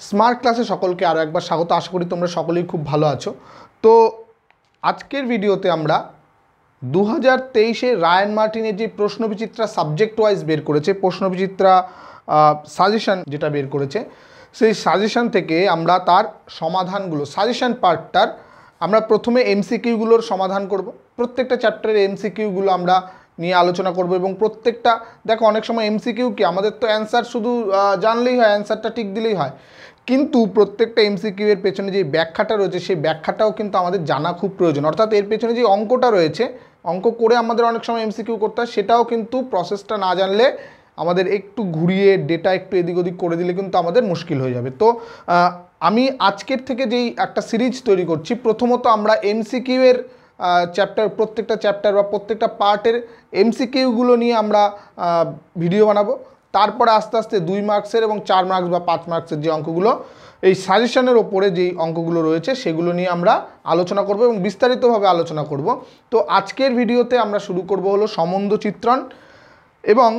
Smart ক্লাসে সকলকে আরও একবার স্বাগত। আশা করি তোমরা সকলেই খুব ভালো আছো। তো আজকের ভিডিওতে আমরা 2023-এ রায়ান মার্টিনের যে প্রশ্নবিচিত্রা সাবজেক্ট ওয়াইজ বের করেছে, প্রশ্নবিচিত্রা সাজেশন যেটা বের করেছে, সেই সাজেশন থেকে আমরা তার সমাধানগুলো, সাজেশন পার্টটার আমরা প্রথমে এমসিকিউগুলোর সমাধান করব। প্রত্যেকটা চ্যাপ্টারের এমসিকিউগুলো আমরা নিয়ে আলোচনা করব এবং প্রত্যেকটা, দেখো অনেক সময় এমসিকিউ কি আমাদের তো অ্যান্সার শুধু জানলেই হয়, অ্যান্সারটা ঠিক দিলেই হয়, কিন্তু প্রত্যেকটা এমসিকিউ এর পেছনে যে ব্যাখ্যাটা রয়েছে সেই ব্যাখ্যাটাও কিন্তু আমাদের জানা খুব প্রয়োজন। অর্থাৎ এর পেছনে যে অঙ্কটা রয়েছে, অঙ্ক করে আমাদের অনেক সময় এমসিকিউ করতে হয়, সেটাও কিন্তু প্রসেসটা না জানলে আমাদের একটু ঘুরিয়ে ডেটা একটু এদিক ওদিক করে দিলে কিন্তু আমাদের মুশকিল হয়ে যাবে। তো আমি আজকের থেকে যেই একটা সিরিজ তৈরি করছি, প্রথমত আমরা এমসিকিউ এর চ্যাপ্টার, প্রত্যেকটা চ্যাপ্টার বা প্রত্যেকটা পার্টের এমসিকিউগুলো নিয়ে আমরা ভিডিও বানাবো। তারপরে আস্তে আস্তে 2 মার্কসের এবং 4 মার্কস বা 5 মার্কসের যে অঙ্কগুলো এই সাজেশনের ওপরে যেই অঙ্কগুলো রয়েছে সেগুলো নিয়ে আমরা আলোচনা করব এবং বিস্তারিতভাবে আলোচনা করব। তো আজকের ভিডিওতে আমরা শুরু করব হলো সম্বন্ধ চিত্রণ, এবং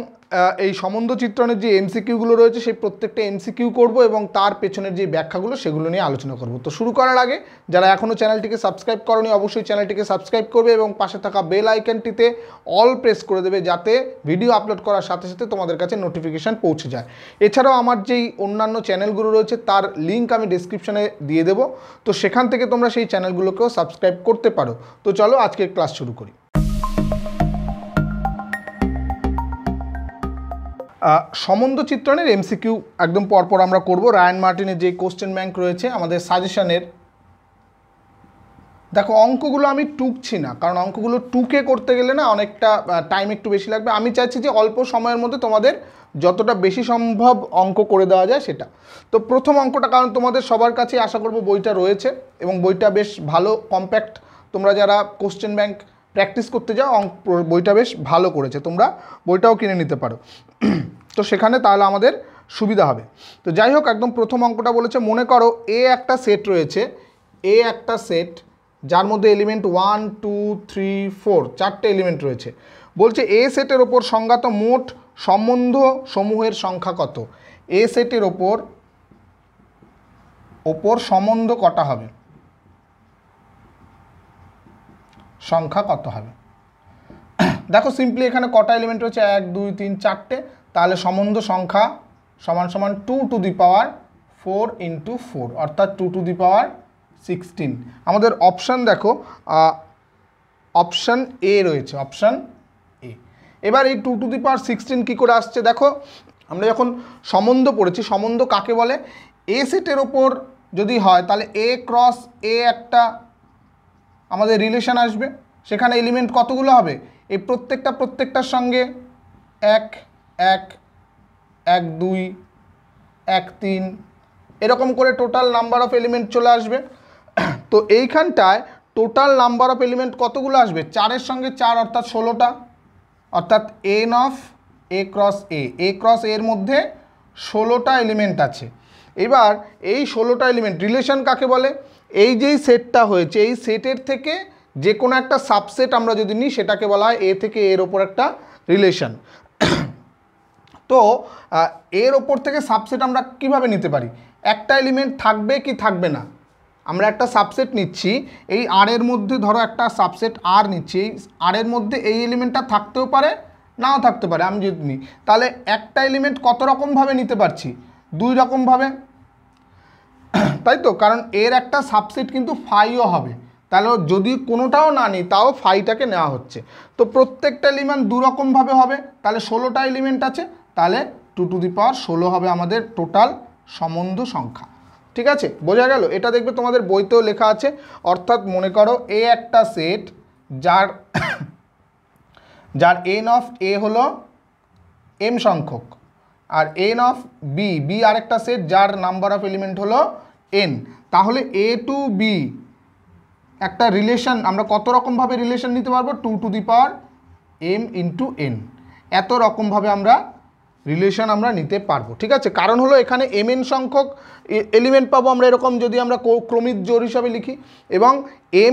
এই সম্বন্ধ চিত্রণের যে এমসিকিউগুলো রয়েছে সেই প্রত্যেকটা এমসিকিউ করব এবং তার পেছনের যে ব্যাখ্যাগুলো সেগুলো নিয়ে আলোচনা করব। তো শুরু করার আগে যারা এখনও চ্যানেলটিকে সাবস্ক্রাইব করনি অবশ্যই চ্যানেলটিকে সাবস্ক্রাইব করবে এবং পাশে থাকা বেল আইকনটিতে অল প্রেস করে দেবে, যাতে ভিডিও আপলোড করার সাথে সাথে তোমাদের কাছে নোটিফিকেশান পৌঁছে যায়। এছাড়াও আমার যেই অন্যান্য চ্যানেলগুলো রয়েছে তার লিঙ্ক আমি ডিসক্রিপশনে দিয়ে দেবো, তো সেখান থেকে তোমরা সেই চ্যানেলগুলোকেও সাবস্ক্রাইব করতে পারো। তো চলো আজকের ক্লাস শুরু করি। সম্বন্ধ চিত্রণের এমসিকিউ একদম পরপর আমরা করব। রায়ান মার্টিনের যে কোশ্চেন ব্যাংক রয়েছে আমাদের সাজেশনের, দেখো অঙ্কগুলো আমি টুকছি না, কারণ অঙ্কগুলো টুকে করতে গেলে না অনেকটা টাইম একটু বেশি লাগবে। আমি চাইছি যে অল্প সময়ের মধ্যে তোমাদের যতটা বেশি সম্ভব অঙ্ক করে দেওয়া যায় সেটা। তো প্রথম অঙ্কটা, কারণ তোমাদের সবার কাছে আশা করব বইটা রয়েছে এবং বইটা বেশ ভালো কম্প্যাক্ট, তোমরা যারা কোশ্চেন ব্যাংক প্র্যাকটিস করতে যাও বইটা বেশ ভালো করেছে, তোমরা বইটাও কিনে নিতে পারো। তো সেখানে তাহলে আমাদের সুবিধা হবে। তো যাই হোক, একদম প্রথম অঙ্কটা বলেছে, মনে করো এ একটা সেট রয়েছে, এ একটা সেট যার মধ্যে এলিমেন্ট 1 2 3 4 চারটে এলিমেন্ট রয়েছে। বলছে এ সেটের ওপর সংজ্ঞাত মোট সম্বন্ধ সমূহের সংখ্যা কত। এ সেটের ওপর সম্বন্ধ কটা হবে, সংখ্যা কত হবে। দেখো সিম্পলি এখানে কটা এলিমেন্ট রয়েছে, 1 2 3 4টে, তাহলে সম্বন্ধ সংখ্যা সমান সমান 2 টু দি পাওয়ার 4 ইন্টু 4, অর্থাৎ 2 টু দি পাওয়ার 16। আমাদের অপশান দেখো, অপশান এ রয়েছে, অপশান এ। এবার এই 2 টু দি পাওয়ার 16 কী করে আসছে, দেখো আমরা যখন সম্বন্ধ পড়েছি, সম্বন্ধ কাকে বলে, এ সেটের ওপর যদি হয় তাহলে এ ক্রস এ একটা আমাদের রিলেশন আসবে, সেখানে এলিমেন্ট কতগুলো হবে, এই প্রত্যেকটার সঙ্গে 1 1 1 2 1 3 এরকম করে টোটাল নাম্বার অফ এলিমেন্ট চলে আসবে। তো এইখানটায় টোটাল নাম্বার অফ এলিমেন্ট কতগুলো আসবে, 4-এর সঙ্গে 4 অর্থাৎ 16টা, অর্থাৎ N of A cross A cross এর মধ্যে 16টা এলিমেন্ট আছে। এবার এই 16টা এলিমেন্ট রিলেশন কাকে বলে, এই যেই সেটটা হয়েছে এই সেটের থেকে যে কোনো একটা সাবসেট আমরা যদি নিই সেটাকে বলা হয় এ থেকে এর ওপর একটা রিলেশন। তো এর ওপর থেকে সাবসেট আমরা কিভাবে নিতে পারি, একটা এলিমেন্ট থাকবে কি থাকবে না, আমরা একটা সাবসেট নিচ্ছি, এই আর এর মধ্যে ধরো একটা সাবসেট আর নিচ্ছি, এই আর এর মধ্যে এই এলিমেন্টটা থাকতেও পারে নাও থাকতে পারে, আমি যদি নিই তাহলে একটা এলিমেন্ট কত রকমভাবে নিতে পারছি, 2 রকমভাবে, তাই তো, কারণ এর একটা সাবসেট কিন্তু ফাইও হবে, তাহলে যদি কোনোটাও না নিই তাও ফাইটাকে নেওয়া হচ্ছে। তো প্রত্যেকটা এলিমেন্ট 2 রকমভাবে হবে, তাহলে 16টা এলিমেন্ট আছে, তাহলে 2 টু দি পাওয়ার 16 হবে আমাদের টোটাল সম্বন্ধ সংখ্যা। ঠিক আছে, বোঝা গেল। এটা দেখবে তোমাদের বইতেও লেখা আছে। অর্থাৎ মনে করো এ একটা সেট যার এন অফ এ হলো এম সংখ্যক, আর এন অফ বি আরেকটা সেট যার নাম্বার অফ এলিমেন্ট হলো এন। তাহলে এ টু বি একটা রিলেশন আমরা কত রকমভাবে রিলেশন নিতে পারবো, 2 to the power M into N, এত রকমভাবে আমরা রিলেশন আমরা নিতে পারবো। ঠিক আছে, কারণ হলো এখানে mn সংখ্যক এলিমেন্ট পাবো আমরা এরকম, যদি আমরা ক্রমিক জোড় হিসাবে লিখি, এবং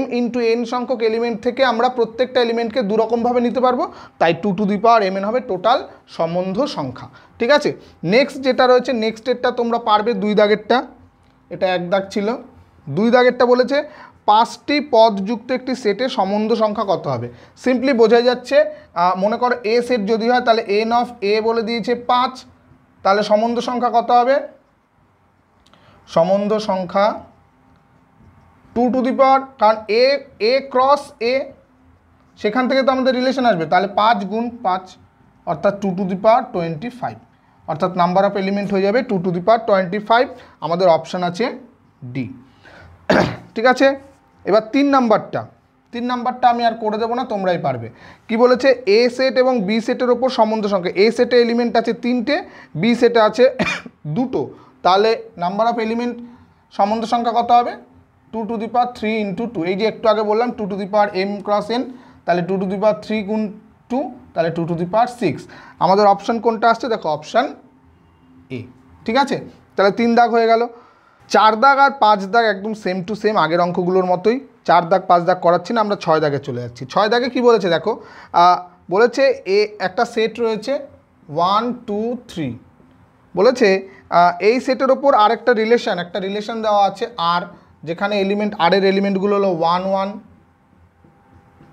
m ইন্টু n সংখ্যক এলিমেন্ট থেকে আমরা প্রত্যেকটা এলিমেন্টকে দুরকমভাবে নিতে পারবো, তাই 2 mn হবে টোটাল সম্বন্ধ সংখ্যা। ঠিক আছে, নেক্সট যেটা রয়েছে, নেক্সটেরটা তোমরা পারবে 2 দাগেরটা, এটা 1 দাগ ছিল। 2 দাগেরটা বলেছে 5টি পদযুক্ত একটি সেটের সম্বন্ধ সংখ্যা কত হবে। সিম্পলি বোঝাই যাচ্ছে, মনে করো এ সেট যদি হয় তাহলে n অফ a বলে দিয়েছে 5, তাহলে সম্বন্ধ সংখ্যা কত হবে, সম্বন্ধ সংখ্যা 2 টু দি পাওয়ার, কারণ a ক্রস a, সেখান থেকে তো আমাদের রিলেশন আসবে, তাহলে 5 গুণ 5 অর্থাৎ 2 টু দি পাওয়ার 25, অর্থাৎ নাম্বার অফ এলিমেন্ট হয়ে যাবে 2 টু দি পাওয়ার 25। আমাদের অপশান আছে ডি। ঠিক আছে, এবার 3 নাম্বারটা আমি আর করে দেবো না, তোমরাই পারবে। কি বলেছে, এ সেট এবং বি সেটের ওপর সম্বন্ধ সংখ্যা, এ সেটে এলিমেন্ট আছে 3টে, বি সেটে আছে 2টো, তাহলে নাম্বার অফ এলিমেন্ট সম্বন্ধ সংখ্যা কত হবে, 2 টু দি পাওয়ার 3 ইন্টু 2, এই যে একটু আগে বললাম 2 to the power m cross n, তাহলে 2 টু দি পাওয়ার 3 গুণ 2, তাহলে 2 টু দি পাওয়ার 6। আমাদের অপশান কোনটা আসছে, দেখো অপশান এ। ঠিক আছে, তাহলে 3 দাগ হয়ে গেল। 4 দাগ আর 5 দাগ একদম সেম টু সেম আগের অঙ্কগুলোর মতোই, 4 দাগ 5 দাগ করাচ্ছি না, আমরা 6 দাগে চলে যাচ্ছি। 6 দাগে কি বলেছে দেখো, বলেছে এ একটা সেট রয়েছে 1 2 3, বলেছে এই সেটের ওপর আরেকটা রিলেশন দেওয়া আছে আর, যেখানে এলিমেন্ট আর এর এলিমেন্টগুলো হলো 1 1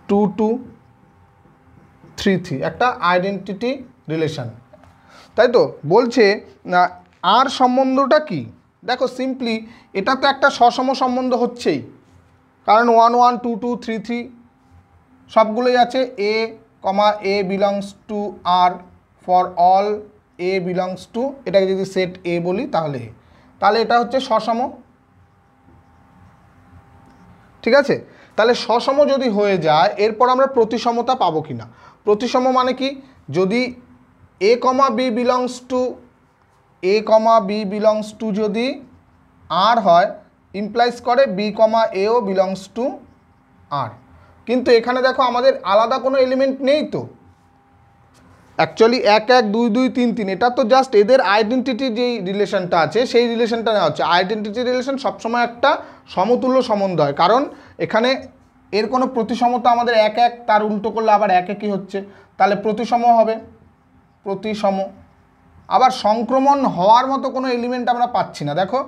2 2 3 3, একটা আইডেন্টিটি রিলেশন, তাই তো। বলছে আর সম্বন্ধটা কি, দেখো সিম্পলি এটা তো একটা সসম সম্বন্ধ হচ্ছেই, কারণ 1 1 2 2 3 3 সবগুলোই আছে, a comma A belongs to R for all a belongs to, এটাকে যদি সেট এ বলি তাহলে এটা হচ্ছে সসম। ঠিক আছে, তাহলে সসম যদি হয়ে যায় এরপর আমরা প্রতিসমতা পাবো কিনা। প্রতিসম মানে কি, যদি এ কমা বি বিলংস টু যদি আর হয়, ইমপ্লাইজ করে বি কমা এও বিলংস টু আর, কিন্তু এখানে দেখো আমাদের আলাদা কোনো এলিমেন্ট নেই তো, অ্যাকচুয়ালি 1 1 2 2 3 3, এটা তো জাস্ট এদের আইডেন্টিটি যেই রিলেশনটা আছে সেই রিলেশনটা নেওয়া হচ্ছে। আইডেন্টিটি রিলেশন সবসময় একটা সমতুল্য সম্বন্ধ হয়, কারণ এখানে এর কোনো প্রতিসমতা আমাদের 1 1 তার উল্টো করলে আবার 1 1ই হচ্ছে, তাহলে প্রতিসম হবে, প্রতিসম। আবার সংক্রমণ হওয়ার মতো কোনো এলিমেন্ট আমরা পাচ্ছি না, দেখো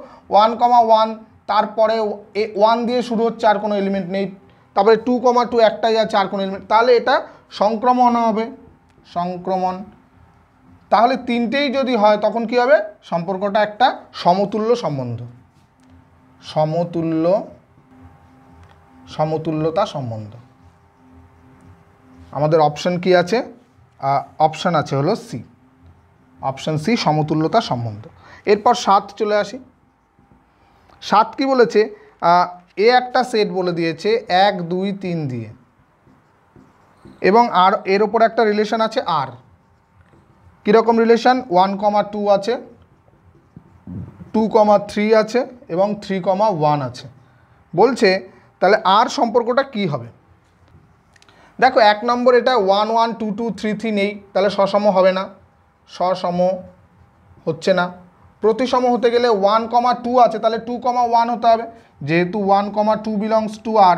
1 1 তারপরে 1 দিয়ে শুরু হচ্ছে আর কোনো এলিমেন্ট নেই, তারপরে 2 2 একটাই আছে আর কোনো এলিমেন্ট, তাহলে এটা সংক্রমণ হবে, সংক্রমণ। তাহলে 3টেই যদি হয় তখন কি হবে, সম্পর্কটা একটা সমতুল্য সম্বন্ধ, সমতুল্যতা সম্বন্ধ। আমাদের অপশন কি আছে, অপশন আছে হলো সি, অপশন সি সমতুল্যতা সম্বন্ধ। এরপর 7 চলে আসি। 7 কি বলেছে, এ একটা সেট বলে দিয়েছে 1 2 3 দিয়ে, এবং আর এর ওপর একটা রিলেশন আছে আর, কীরকম রিলেশন, 1 2 আছে, 2 3 আছে এবং 3 1 আছে। বলছে তাহলে আর সম্পর্কটা কি হবে, দেখো 1 নম্বর এটা 1 1 2 2 3 3 নেই, তাহলে সসম হবে না, সসম হচ্ছে না। প্রতিসম হতে গেলে 1 2 আছে, তাহলে 2 1 হতে হবে, যেহেতু 1 2 বিলংস টু আর,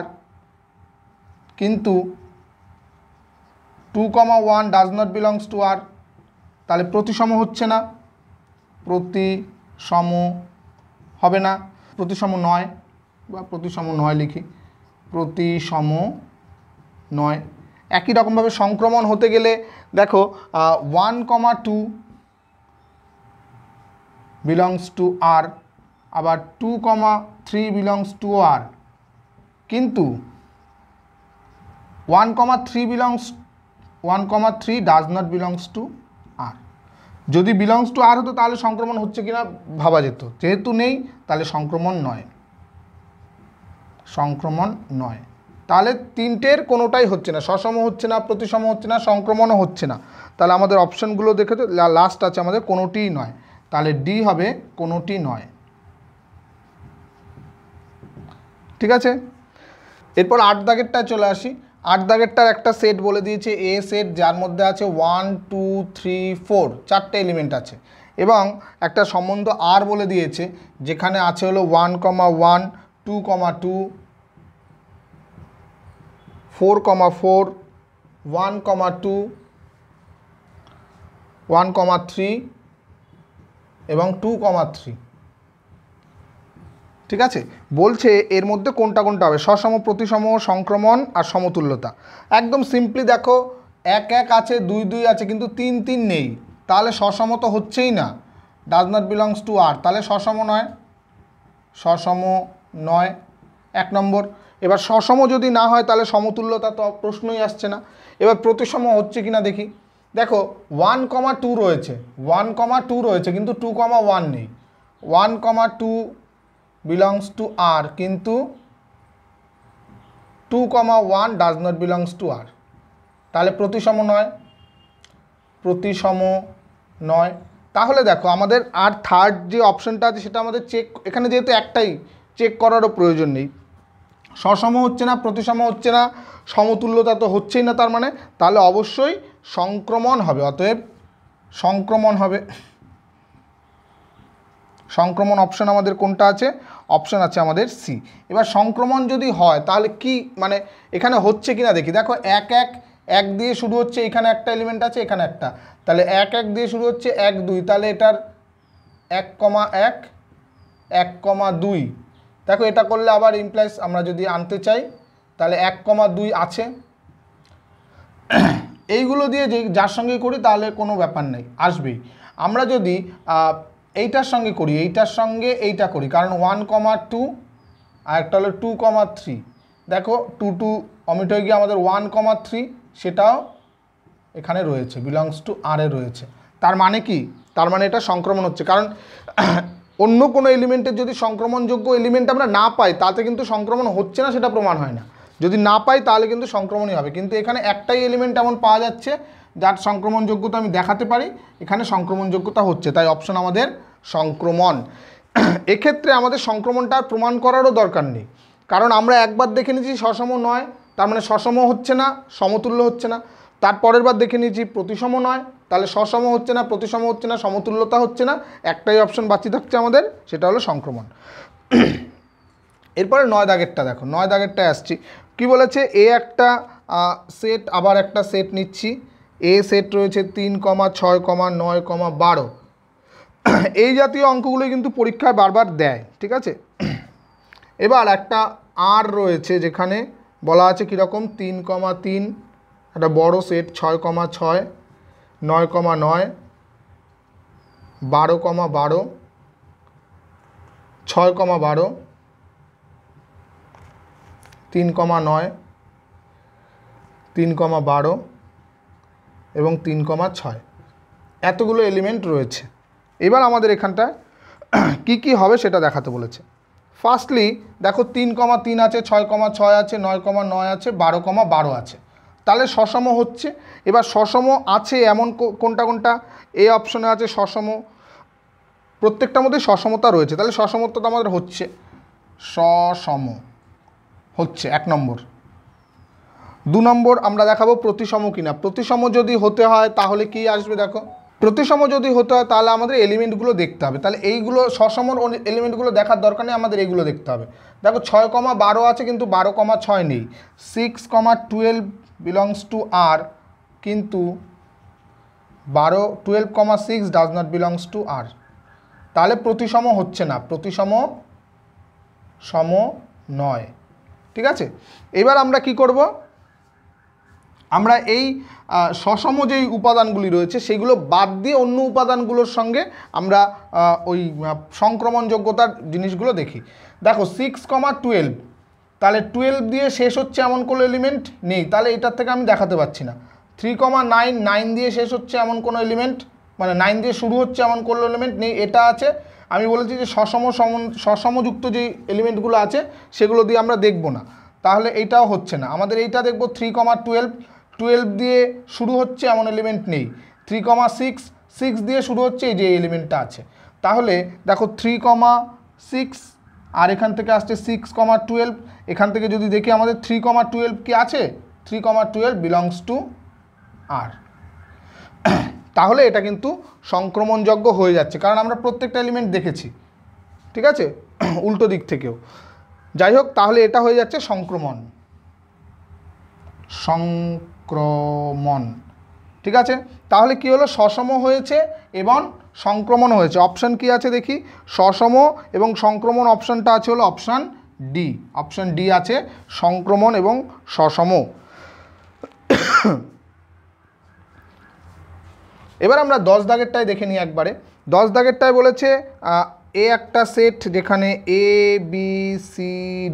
কিন্তু 2 1 does not belongs to R, তাহলে প্রতিসম হচ্ছে না, প্রতিসম হবে না, প্রতিসম নয়, বা প্রতিসম নয় লিখি, প্রতিসম নয়। একই রকমভাবে সংক্রমণ হতে গেলে দেখো 1 2 বিলংস টু আর, আবার 2 3 বিলংস টু আর, কিন্তু 1 3 ডাজ নট বিলংস টু আর। যদি বিলংস টু আর হতো তাহলে সংক্রমণ হচ্ছে কিনা ভাবা যেত, যেহেতু নেই তাহলে সংক্রমণ নয়, সংক্রমণ নয়। তাহলে 3টের কোনোটাই হচ্ছে না, সসম হচ্ছে না, প্রতিসম হচ্ছে না, সংক্রমণও হচ্ছে না। তাহলে আমাদের অপশানগুলো দেখে তো লাস্ট আছে আমাদের কোনোটিই নয়, তাহলে ডি হবে কোনোটি নয়। ঠিক আছে, এরপর 8 দাগেরটা চলে আসি। 8 দাগেরটার একটা সেট বলে দিয়েছে এ সেট, যার মধ্যে আছে 1 2 3 4 চারটে এলিমেন্ট আছে, এবং একটা সম্বন্ধ আর বলে দিয়েছে যেখানে আছে হলো 1, 1 2, 2 4, 4 1, 2 1, 3 এবং 2, 3। ঠিক আছে, বলছে এর মধ্যে কোনটা কোনটা হবে, সসম, প্রতিসম, সংক্রমণ আর সমতুল্যতা। একদম সিম্পলি দেখো, 1 1 আছে, 2 2 আছে, কিন্তু 3 3 নেই, তাহলে সসম তো হচ্ছেই না, does not belongs to R, তাহলে সসম নয়, সসম নয় 1 নম্বর। এবার সসম যদি না হয় তাহলে সমতুল্যতা তো প্রশ্নই আসছে না। এবার প্রতিসম হচ্ছে কি না দেখি। দেখো 1, 2 রয়েছে, 1, 2 রয়েছে, কিন্তু 2, 1 নেই। 1, 2 belongs to R, কিন্তু 2, 1 does not belongs to R, তাহলে প্রতিসম নয়, প্রতিসম নয়। তাহলে দেখো আমাদের আর থার্ড যে অপশনটা আছে সেটা আমাদের চেক, এখানে যেহেতু একটাই চেক করারও প্রয়োজন নেই, সসম হচ্ছে না, প্রতিসম হচ্ছে না, সমতুল্যতা তো হচ্ছেই না, তার মানে তাহলে অবশ্যই সংক্রমণ হবে, অতএব সংক্রমণ হবে। সংক্রমণ অপশন আমাদের কোনটা আছে, অপশন আছে আমাদের সি। এবার সংক্রমণ যদি হয় তাহলে কি মানে এখানে হচ্ছে কিনা দেখি। দেখো 1 1 1 দিয়ে শুরু হচ্ছে, এখানে একটা এলিমেন্ট আছে, এখানে একটা, তাহলে 1 1 দিয়ে শুরু হচ্ছে, 1 2, তাহলে এটার 1, 1 1, 2। দেখো এটা করলে আবার ইমপ্লাইজ আমরা যদি আনতে চাই তাহলে 1, 2 আছে। এইগুলো দিয়ে যে যার সঙ্গে করি তাহলে কোনো ব্যাপার নেই, আসবেই। আমরা যদি এইটার সঙ্গে করি, এইটার সঙ্গে এইটা করি, কারণ 1, 2 আর একটা হলো 2, 3। দেখো 2 2 অমিট হয়ে গিয়ে আমাদের 1, 3 সেটাও এখানে রয়েছে, বিলংস টু আর এ রয়েছে। তার মানে কি, তার মানে এটা সংক্রমণ হচ্ছে, কারণ অন্য কোনো এলিমেন্টের যদি সংক্রমণযোগ্য এলিমেন্ট আমরা না পাই তাতে কিন্তু সংক্রমণ হচ্ছে না সেটা প্রমাণ হয় না। যদি না পাই তাহলে কিন্তু সংক্রমণই হবে, কিন্তু এখানে একটাই এলিমেন্ট এমন পাওয়া যাচ্ছে যার সংক্রমণযোগ্যতা আমি দেখাতে পারি, এখানে সংক্রমণযোগ্যতা হচ্ছে, তাই অপশন আমাদের সংক্রমণ। এক্ষেত্রে আমাদের সংক্রমণটা প্রমাণ করারও দরকার নেই, কারণ আমরা একবার দেখে নিয়েছি সসম নয়, তার মানে সসম হচ্ছে না, সমতুল্য হচ্ছে না। তারপরের বার দেখে নিয়েছি প্রতিসম নয়, তাহলে সসম হচ্ছে না, প্রতিসম হচ্ছে না, সমতুল্যতা হচ্ছে না, একটাই অপশন বাকি থাকছে আমাদের, সেটা হলো সংক্রমণ। এরপরে 9 দাগেরটা দেখো, 9 দাগেরটায় আসছি। কি বলেছে, এ একটা সেট, আবার একটা সেট নিচ্ছি, এ সেট রয়েছে 3, 6, 9, 12। এই জাতীয় অঙ্কগুলো কিন্তু পরীক্ষায় বারবার দেয়, ঠিক আছে। এবার একটা আর রয়েছে যেখানে বলা আছে কীরকম, 3, 3, একটা বড় সেট 6, 6, 9, 9, 12, 12, 6, 12, 3, 9, 3, 12 এবং 3, 6, এতগুলো এলিমেন্ট রয়েছে। এবার আমাদের এখানটায় কি কি হবে সেটা দেখাতে বলেছে। ফার্স্টলি দেখো 3, 3 আছে, 6, 6 আছে, 9, 9 আছে, 12, 12 আছে, তাহলে সসম হচ্ছে। এবার সসম আছে এমন কোনটা কোনটা, এই অপশনে আছে সসম, প্রত্যেকটার মধ্যে সসমতা রয়েছে, তাহলে সসমতা তো আমাদের হচ্ছে, সসম হচ্ছে 1 নম্বর। 2 নম্বর আমরা দেখাবো প্রতিসম কিনা। প্রতিসম যদি হতে হয় তাহলে কি আসবে, দেখো প্রতিসম যদি হতে হয় তাহলে আমাদের এলিমেন্টগুলো দেখতে হবে, তাহলে এইগুলো সসমর এলিমেন্টগুলো দেখার দরকার নেই, আমাদের এইগুলো দেখতে হবে। দেখো 6, 12 আছে, কিন্তু 12, 6 নেই। 6, 12 বিলংস টু আর, কিন্তু 12, 6 does not belongs to R, তাহলে প্রতিসম হচ্ছে না, প্রতিসম সম নয়, ঠিক আছে। এবার আমরা কি করব, আমরা এই সসম যেই উপাদানগুলি রয়েছে সেগুলো বাদ দিয়ে অন্য উপাদানগুলোর সঙ্গে আমরা ওই সংক্রমণযোগ্যতার জিনিসগুলো দেখি। দেখো 6, 12, তাহলে 12 দিয়ে শেষ হচ্ছে এমন কোনো এলিমেন্ট নেই, তাহলে এটার থেকে আমি দেখাতে পাচ্ছি না। 3, 9, 9 দিয়ে শেষ হচ্ছে এমন কোনো এলিমেন্ট, মানে 9 দিয়ে শুরু হচ্ছে এমন কোনো এলিমেন্ট নেই, এটা আছে। আমি বলেছি যে সসমযুক্ত যে এলিমেন্টগুলো আছে সেগুলো দিয়ে আমরা দেখব না, তাহলে এইটাও হচ্ছে না। আমাদের এইটা দেখব 3, 12, 12 দিয়ে শুরু হচ্ছে এমন এলিমেন্ট নেই। 3, 6, 6 দিয়ে শুরু হচ্ছে এই যে এলিমেন্টটা আছে, তাহলে দেখো 3, 6 আর এখান থেকে আসছে 6, 12, এখান থেকে যদি দেখি আমাদের 3, 12 কি আছে, 3,12 বিলংস টু আর। তাহলে এটা কিন্তু সংক্রমণযোগ্য হয়ে যাচ্ছে, কারণ আমরা প্রত্যেকটা এলিমেন্ট দেখেছি, ঠিক আছে, উল্টো দিক থেকেও। যাই হোক, তাহলে এটা হয়ে যাচ্ছে সংক্রমণ, ঠিক আছে। তাহলে কি হলো, সসম হয়েছে এবং সংক্রমণ হয়েছে। অপশান কি আছে দেখি, সসম এবং সংক্রমণ অপশানটা আছে হলো অপশান ডি। অপশান ডি আছে, সংক্রমণ এবং সসম। এবার আমরা 10 দাগেরটায় দেখে নিই একবারে। 10 দাগেরটায় বলেছে এ একটা সেট যেখানে A B C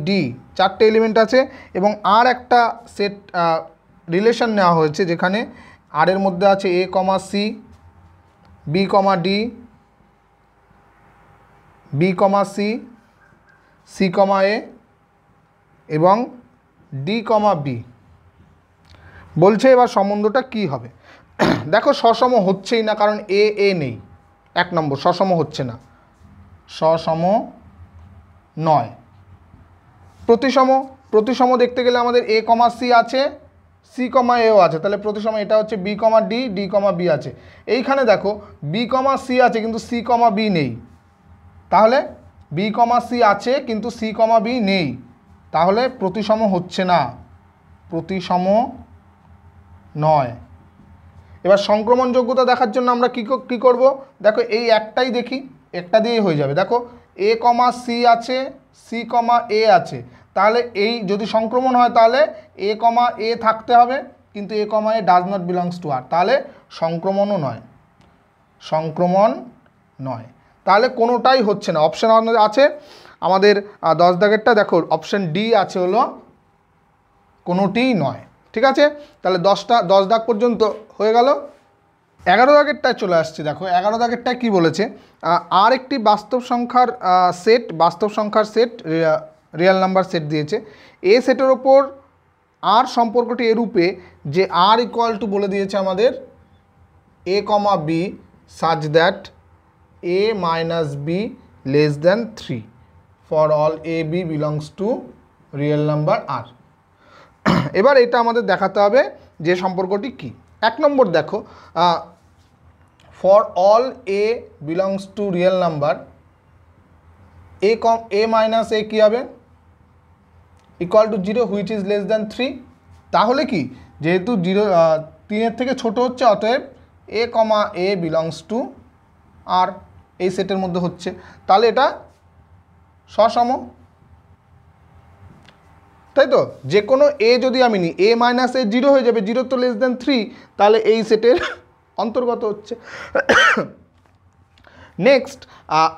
D 4টে element আছে, এবং আর একটা সেট রিলেশন নেওয়া হয়েছে যেখানে আর এর মধ্যে আছে a comma C, B comma D, B comma C, C comma এ এবং ডি কমা বি। বলছে এবার সম্বন্ধটা কি হবে। দেখো, সসম হচ্ছেই না, কারণ এ এ নেই। 1 নম্বর, সসম হচ্ছে না, সসম নয়। প্রতিসম দেখতে গেলে আমাদের এ কমা সি আছে, সি কমা এও আছে, তাহলে প্রতিসম এটা হচ্ছে বি কমা ডি, ডি কমা বি আছে। এইখানে দেখো বি কমা সি আছে কিন্তু সি কমা বি নেই, তাহলে বি কমা সি আছে কিন্তু সি কমা বি নেই, তাহলে প্রতিসম হচ্ছে না, প্রতিসম নয়। এবার সংক্রমণযোগ্যতা দেখার জন্য আমরা কি করব, দেখো এই একটাই দেখি, একটা দিয়েই হয়ে যাবে। দেখো এ কমা সি আছে, সি কমা এ আছে, তাহলে এই যদি সংক্রমণ হয় তাহলে এ কমা এ থাকতে হবে, কিন্তু a comma a does not belongs to R, তাহলে সংক্রমণও নয়, সংক্রমণ নয়। তাহলে কোনোটাই হচ্ছে না। অপশান আছে আমাদের 10 দাগেরটা, দেখো অপশান ডি আছে হলো কোনোটিই নয়, ঠিক আছে। তাহলে 10 দাগ পর্যন্ত হয়ে গেল। 11 দাগেরটায় চলে আসছে। দেখো 11 দাগেরটায় কী বলেছে, আর একটি বাস্তব সংখ্যার সেট রিয়েল নাম্বার সেট দিয়েছে। এ সেটের ওপর আর সম্পর্কটি এরূপে যে আর ইকুয়াল টু বলে দিয়েছে আমাদের a comma b such that a minus B less than 3 for all a b belongs to real number R. এবার এটা আমাদের দেখাতে হবে যে সম্পর্কটি কি। 1 নম্বর দেখো, for all a belongs to real number a minus a কী হবে, equal to 0 which is less than 3। তাহলে কি, যেহেতু 3 থেকে ছোট হচ্ছে, অতএব a comma A belongs to আর, এই সেটের মধ্যে হচ্ছে, তাহলে এটা সসম, তাই তো। যে কোনো এ যদি আমি নিই, এ মাইনাস এ 0 হয়ে যাবে, 0 তো লেস দ্যান 3, তাহলে এই সেটের অন্তর্গত হচ্ছে। নেক্সট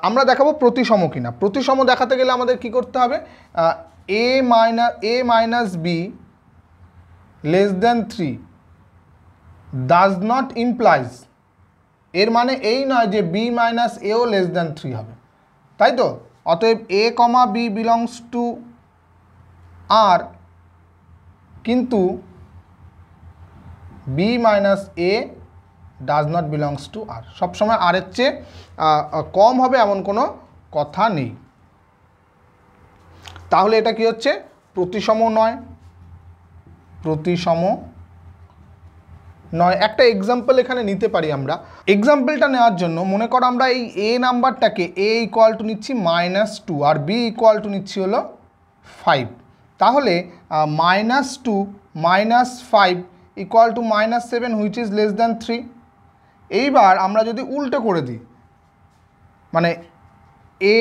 আমরা দেখাবো প্রতিসম কিনা। প্রতিসম দেখাতে গেলে আমাদের কি করতে হবে, a minus B less than 3 does not implies, এর মানে এই নয় যে বি মাইনাস এও লেস দ্যান 3 হবে, তাই তো। অতএব a comma B belongs to R, কিন্তু b minus a does not belongs to R. সবসময় আর এর চেয়ে কম হবে এমন কোনো কথা নেই। তাহলে এটা কি হচ্ছে, প্রতিসম নয়, প্রতিসম নয়। একটা এক্সাম্পল এখানে নিতে পারি আমরা। এক্সাম্পলটা নেওয়ার জন্য মনে করো আমরা এই এ নাম্বারটাকে এ ইকুয়াল টু নিচ্ছি -2 আর বি ইকুয়াল টু নিচ্ছি হলো 5। তাহলে -2 - 5 equal to -7 which is less than 3। এইবার আমরা যদি উল্টো করে দিই, মানে এ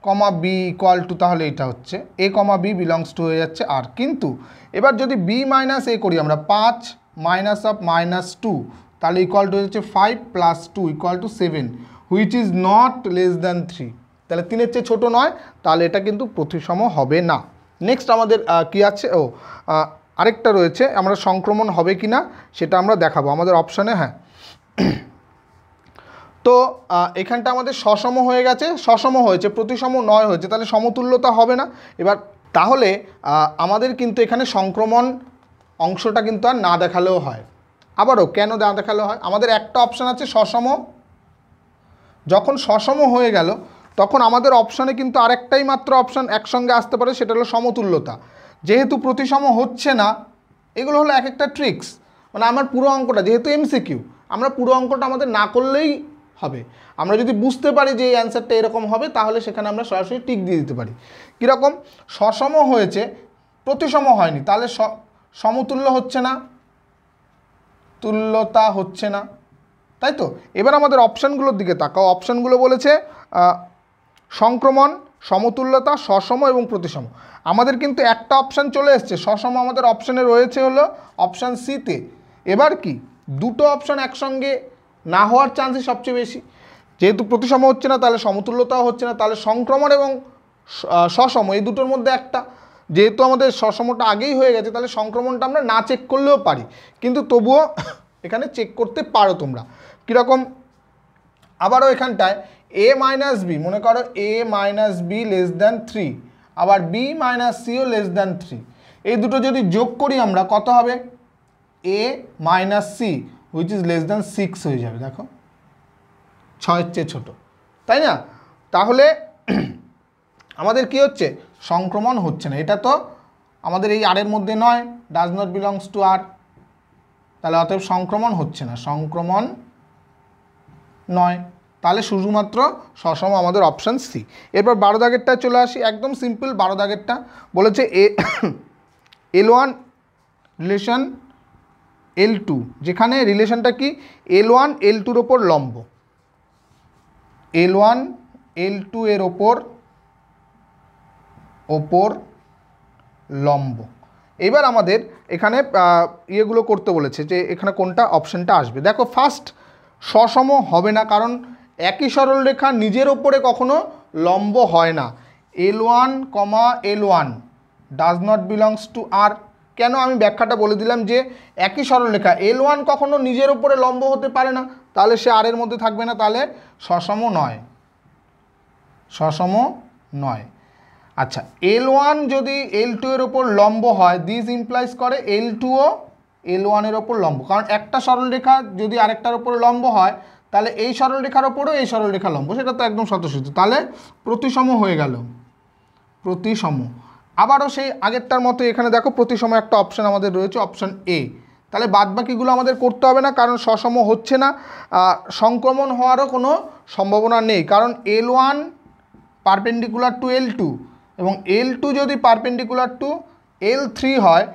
কমা বি ইকুয়াল টু, তাহলে এটা হচ্ছে এ কমা বি বিলংস টু হয়ে যাচ্ছে আর। কিন্তু এবার যদি বি মাইনাস এ করি আমরা, 5 মাইনাস অফ -2, তাহলে ইকুয়াল টু হচ্ছে 5 + 2 equal to 7 which is not less than 3। তাহলে 3-এর চেয়ে ছোটো নয়, তাহলে এটা কিন্তু প্রতিসম হবে না। নেক্সট আমাদের কি আছে, আরেকটা রয়েছে, আমরা সংক্রমণ হবে কি না সেটা আমরা দেখাবো আমাদের অপশানে। হ্যাঁ, তো এখানটা আমাদের সসম হয়ে গেছে, সসম হয়েছে, প্রতিসম নয় হয়েছে, তাহলে সমতুল্যতা হবে না। এবার তাহলে আমাদের কিন্তু এখানে সংক্রমণ অংশটা কিন্তু আর না দেখালেও হয়। আবারও কেন না দেখালেও হয়, আমাদের একটা অপশান আছে সসম। যখন সসম হয়ে গেল তখন আমাদের অপশানে কিন্তু আরেকটাই মাত্র অপশান একসঙ্গে আসতে পারে, সেটা হলো সমতুল্যতা। যেহেতু প্রতিসম হচ্ছে না, এগুলো হলো এক একটা ট্রিক্স, মানে আমার পুরো অঙ্কটা যেহেতু এমসিকিউ, আমরা পুরো অঙ্কটা আমাদের না করলেই হবে। আমরা যদি বুঝতে পারি যে এই অ্যান্সারটা এরকম হবে তাহলে সেখানে আমরা সরাসরি টিক দিয়ে দিতে পারি। কীরকম, সসম হয়েছে প্রতিসম হয়নি, তাহলে সমতুল্য হচ্ছে না, তুল্যতা হচ্ছে না, তাই তো। এবার আমাদের অপশানগুলোর দিকে তাকাও। অপশানগুলো বলেছে সংক্রমণ, সমতুল্যতা, সসম এবং প্রতিসম। আমাদের কিন্তু একটা অপশান চলে এসছে, সসম আমাদের অপশানে রয়েছে হলো অপশান সিতে। এবার কি দুটো অপশান একসঙ্গে না হওয়ার চান্সই সবচেয়ে বেশি। যেহেতু প্রতিসম হচ্ছে না তাহলে সমতুল্যতাও হচ্ছে না, তাহলে সংক্রমণ এবং সসম এই দুটোর মধ্যে একটা। যেহেতু আমাদের সসমটা আগেই হয়ে গেছে তাহলে সংক্রমণটা আমরা না চেক করলেও পারি, কিন্তু তবুও এখানে চেক করতে পারো তোমরা। কীরকম, আবারও এখানটায় a মাইনাস বি, মনে করো a minus B less than 3, আবার b minus C less than 3, এই দুটো যদি যোগ করি আমরা কত হবে, a minus C which is less than 6 হয়ে যাবে। দেখো 6-এর চেয়ে ছোটো, তাই না। তাহলে আমাদের কি হচ্ছে, সংক্রমণ হচ্ছে না, এটা তো আমাদের এই আরের মধ্যে নয়, does not belongs to R, তাহলে অতএব সংক্রমণ হচ্ছে না, সংক্রমণ নয়, তাহলে শুধুমাত্র সসম আমাদের অপশান সি। এরপর 12 দাগেরটা চলে আসি, একদম সিম্পল। 12 দাগেরটা বলেছে L1 রিলেশন L2, যেখানে রিলেশনটা কি L1 L2-র ওপর লম্ব, L1 L2 এর ওপর লম্ব। এবার আমাদের এখানে ইয়েগুলো করতে বলেছে যে এখানে কোনটা অপশানটা আসবে। দেখো ফার্স্ট সসম হবে না, কারণ একই সরলরেখা নিজের ওপরে কখনো লম্ব হয় না। L1, L1 does not belongs to R. কেন, আমি ব্যাখ্যাটা বলে দিলাম যে একই সরলরেখা L1 কখনো নিজের ওপরে লম্ব হতে পারে না, তাহলে সে আর এর মধ্যে থাকবে না, তাহলে সসম নয়, সসম নয়। আচ্ছা, L1 যদি L2 এর ওপর লম্ব হয়, দিস ইমপ্লাইজ করে L2ও L1 এর ওপর লম্ব, কারণ একটা সরলরেখা যদি আরেকটার ওপর লম্ব হয় তাহলে এই সরলরেখার ওপরও এই সরলরেখা লম্ব, সেটা তো একদম স্বতঃসিদ্ধ, তাহলে প্রতিসম হয়ে গেল, প্রতিসম। আবারও সেই আগেরটার মতো এখানে দেখো প্রতিসম একটা অপশান আমাদের রয়েছে, অপশান এ। তাহলে বাদবাকিগুলো আমাদের করতে হবে না, কারণ সসম হচ্ছে না, সংক্রমণ হওয়ারও কোনো সম্ভাবনা নেই, কারণ L1 পারপেন্ডিকুলার টু L2 এবং L2 যদি পারপেন্ডিকুলার টু L3 হয়,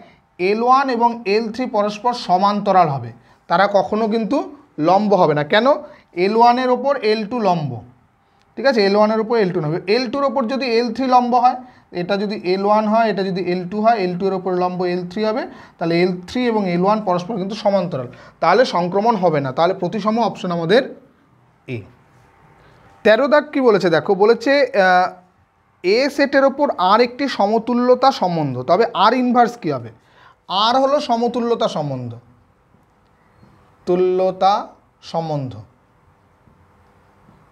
L1 এবং L3 পরস্পর সমান্তরাল হবে, তারা কখনো কিন্তু লম্ব হবে না। কেন, L1 এর ওপর L2 লম্ব, ঠিক আছে, L1 এর ওপর L2 লম্ব, L2-র ওপর যদি L3 লম্ব হয়, এটা যদি L1 হয়, এটা যদি L2 হয়, L2 এর ওপর লম্ব L3 হবে, তাহলে L3 এবং L1 পরস্পর কিন্তু সমান্তরাল, তাহলে সংক্রমণ হবে না, তাহলে প্রতিসম অপশন আমাদের এ। 13 দাগ কি বলেছে দেখো, বলেছে এ সেটের ওপর আর একটি সমতুল্যতা সম্বন্ধ, তবে আর ইনভার্স কী হবে, আর হলো সমতুল্যতা সম্বন্ধ, তুল্যতা সম্বন্ধ,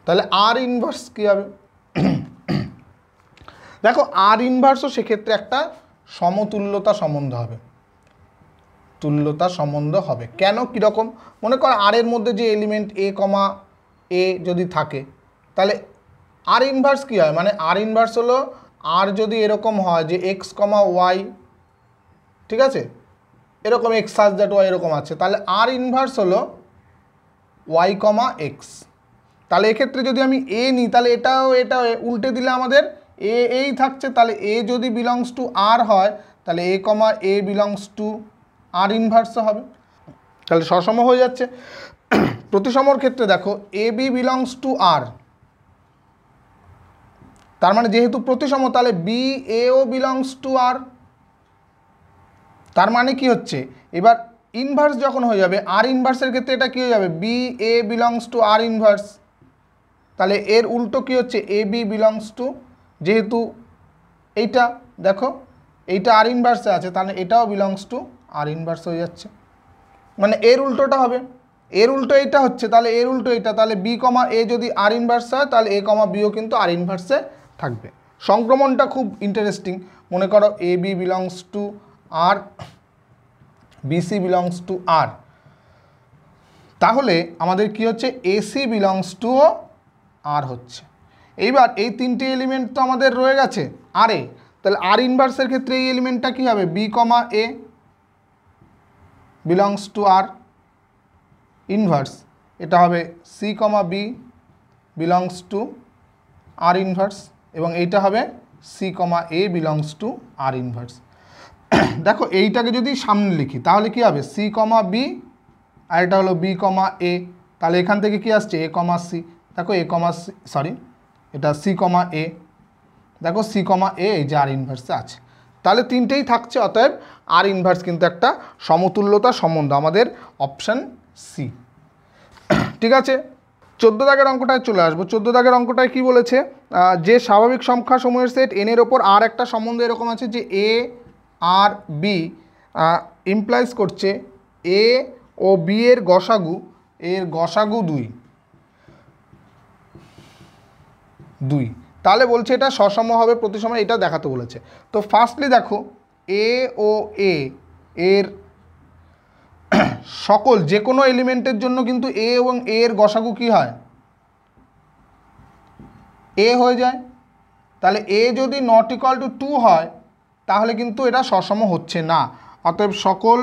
তাহলে আর ইনভার্স কী হবে, দেখো আর ইনভার্সও সেক্ষেত্রে একটা সমতুল্যতা সম্বন্ধ হবে, তুল্যতা সম্বন্ধ হবে। কেন, কীরকম, মনে কর আর এর মধ্যে যে এলিমেন্ট এ কমা এ যদি থাকে, তাহলে আর ইনভার্স কী হয়, মানে আর ইনভার্স হলো আর যদি এরকম হয় যে এক্স কমা ওয়াই, ঠিক আছে, এরকম এক্স সাজ দ্যাট ওয়াই এরকম আছে, তাহলে আর ইনভার্স হলো ওয়াই কমা এক্স। তাহলে এক্ষেত্রে যদি আমি এ নিই তাহলে এটা উল্টে দিলে আমাদের এই থাকছে, তাহলে এ যদি বিলংস টু আর হয় তাহলে এ কমা এ বিলংস টু আর ইনভার্সও হবে, তাহলে সসম হয়ে যাচ্ছে। প্রতিসমর ক্ষেত্রে দেখো এ বি বিলংস টু আর, তার মানে যেহেতু প্রতিসম তাহলে বি এও বিলংস টু আর, তার মানে কি হচ্ছে, এবার ইনভার্স যখন হয়ে যাবে আর ইনভার্সের ক্ষেত্রে এটা কী হয়ে যাবে, B A belongs to R inverse, তাহলে এর উল্টো কী হচ্ছে, এ বি বিলংস টু, যেহেতু এইটা দেখো এইটা আর ইনভার্সে আছে তাহলে এটাও বিলংস টু আর ইনভার্স হয়ে যাচ্ছে, মানে এর উল্টোটা হবে, এর উল্টো এইটা হচ্ছে, তাহলে এর উল্টো এইটা, তাহলে বি কমা এ যদি আর ইনভার্স হয় তাহলে এ কমা বিও কিন্তু আর ইনভার্সে থাকবে। সংক্রমণটা খুব ইন্টারেস্টিং, মনে করো a b belongs to R, BC belongs to R, তাহলে আমাদের কি হচ্ছে, এসি বিলংস টু আর হচ্ছে। এইবার এই তিনটে এলিমেন্ট তো আমাদের রয়ে গেছে আরে, তাহলে আর ইনভার্সের ক্ষেত্রে এই এলিমেন্টটা কী হবে, B comma A, belongs to R inverse, এটা হবে C comma B belongs to R inverse, এবং এইটা হবে C comma A belongs to R inverse. দেখো এইটাকে যদি সামনে লিখি তাহলে কি হবে, সি কমা বি আর এটা হলো বি কমা এ, তাহলে এখান থেকে কি আসছে এ কমা সি, দেখো এ কমা সি, সরি এটা সি কমা এ, দেখো সি কমা এ এই যে আর ইনভার্সে আছে, তাহলে তিনটেই থাকছে। অতএব আর ইনভার্স কিন্তু একটা সমতুল্যতা সম্বন্ধ, আমাদের অপশান সি। ঠিক আছে, 14 দাগের অঙ্কটায় চলে আসবো। 14 দাগের অঙ্কটায় কি বলেছে, যে স্বাভাবিক সংখ্যা সমূহের সেট এন এর ওপর আর একটা সম্বন্ধ এরকম আছে যে এ আর বি ইমপ্লাইজ করছে এ ও বি এর গসাগু 2, তাহলে বলছে এটা সসম হবে প্রতিসম, এটা দেখাতে বলেছে। তো ফার্স্টলি দেখো এ ও এ এর সকল যে কোনো এলিমেন্টের জন্য কিন্তু এ এবং এ এর গসাগু কি হয়, এ হয়ে যায়। তাহলে এ যদি নট ইকুয়াল টু 2 হয় তাহলে কিন্তু এটা সসম হচ্ছে না। অতএব সকল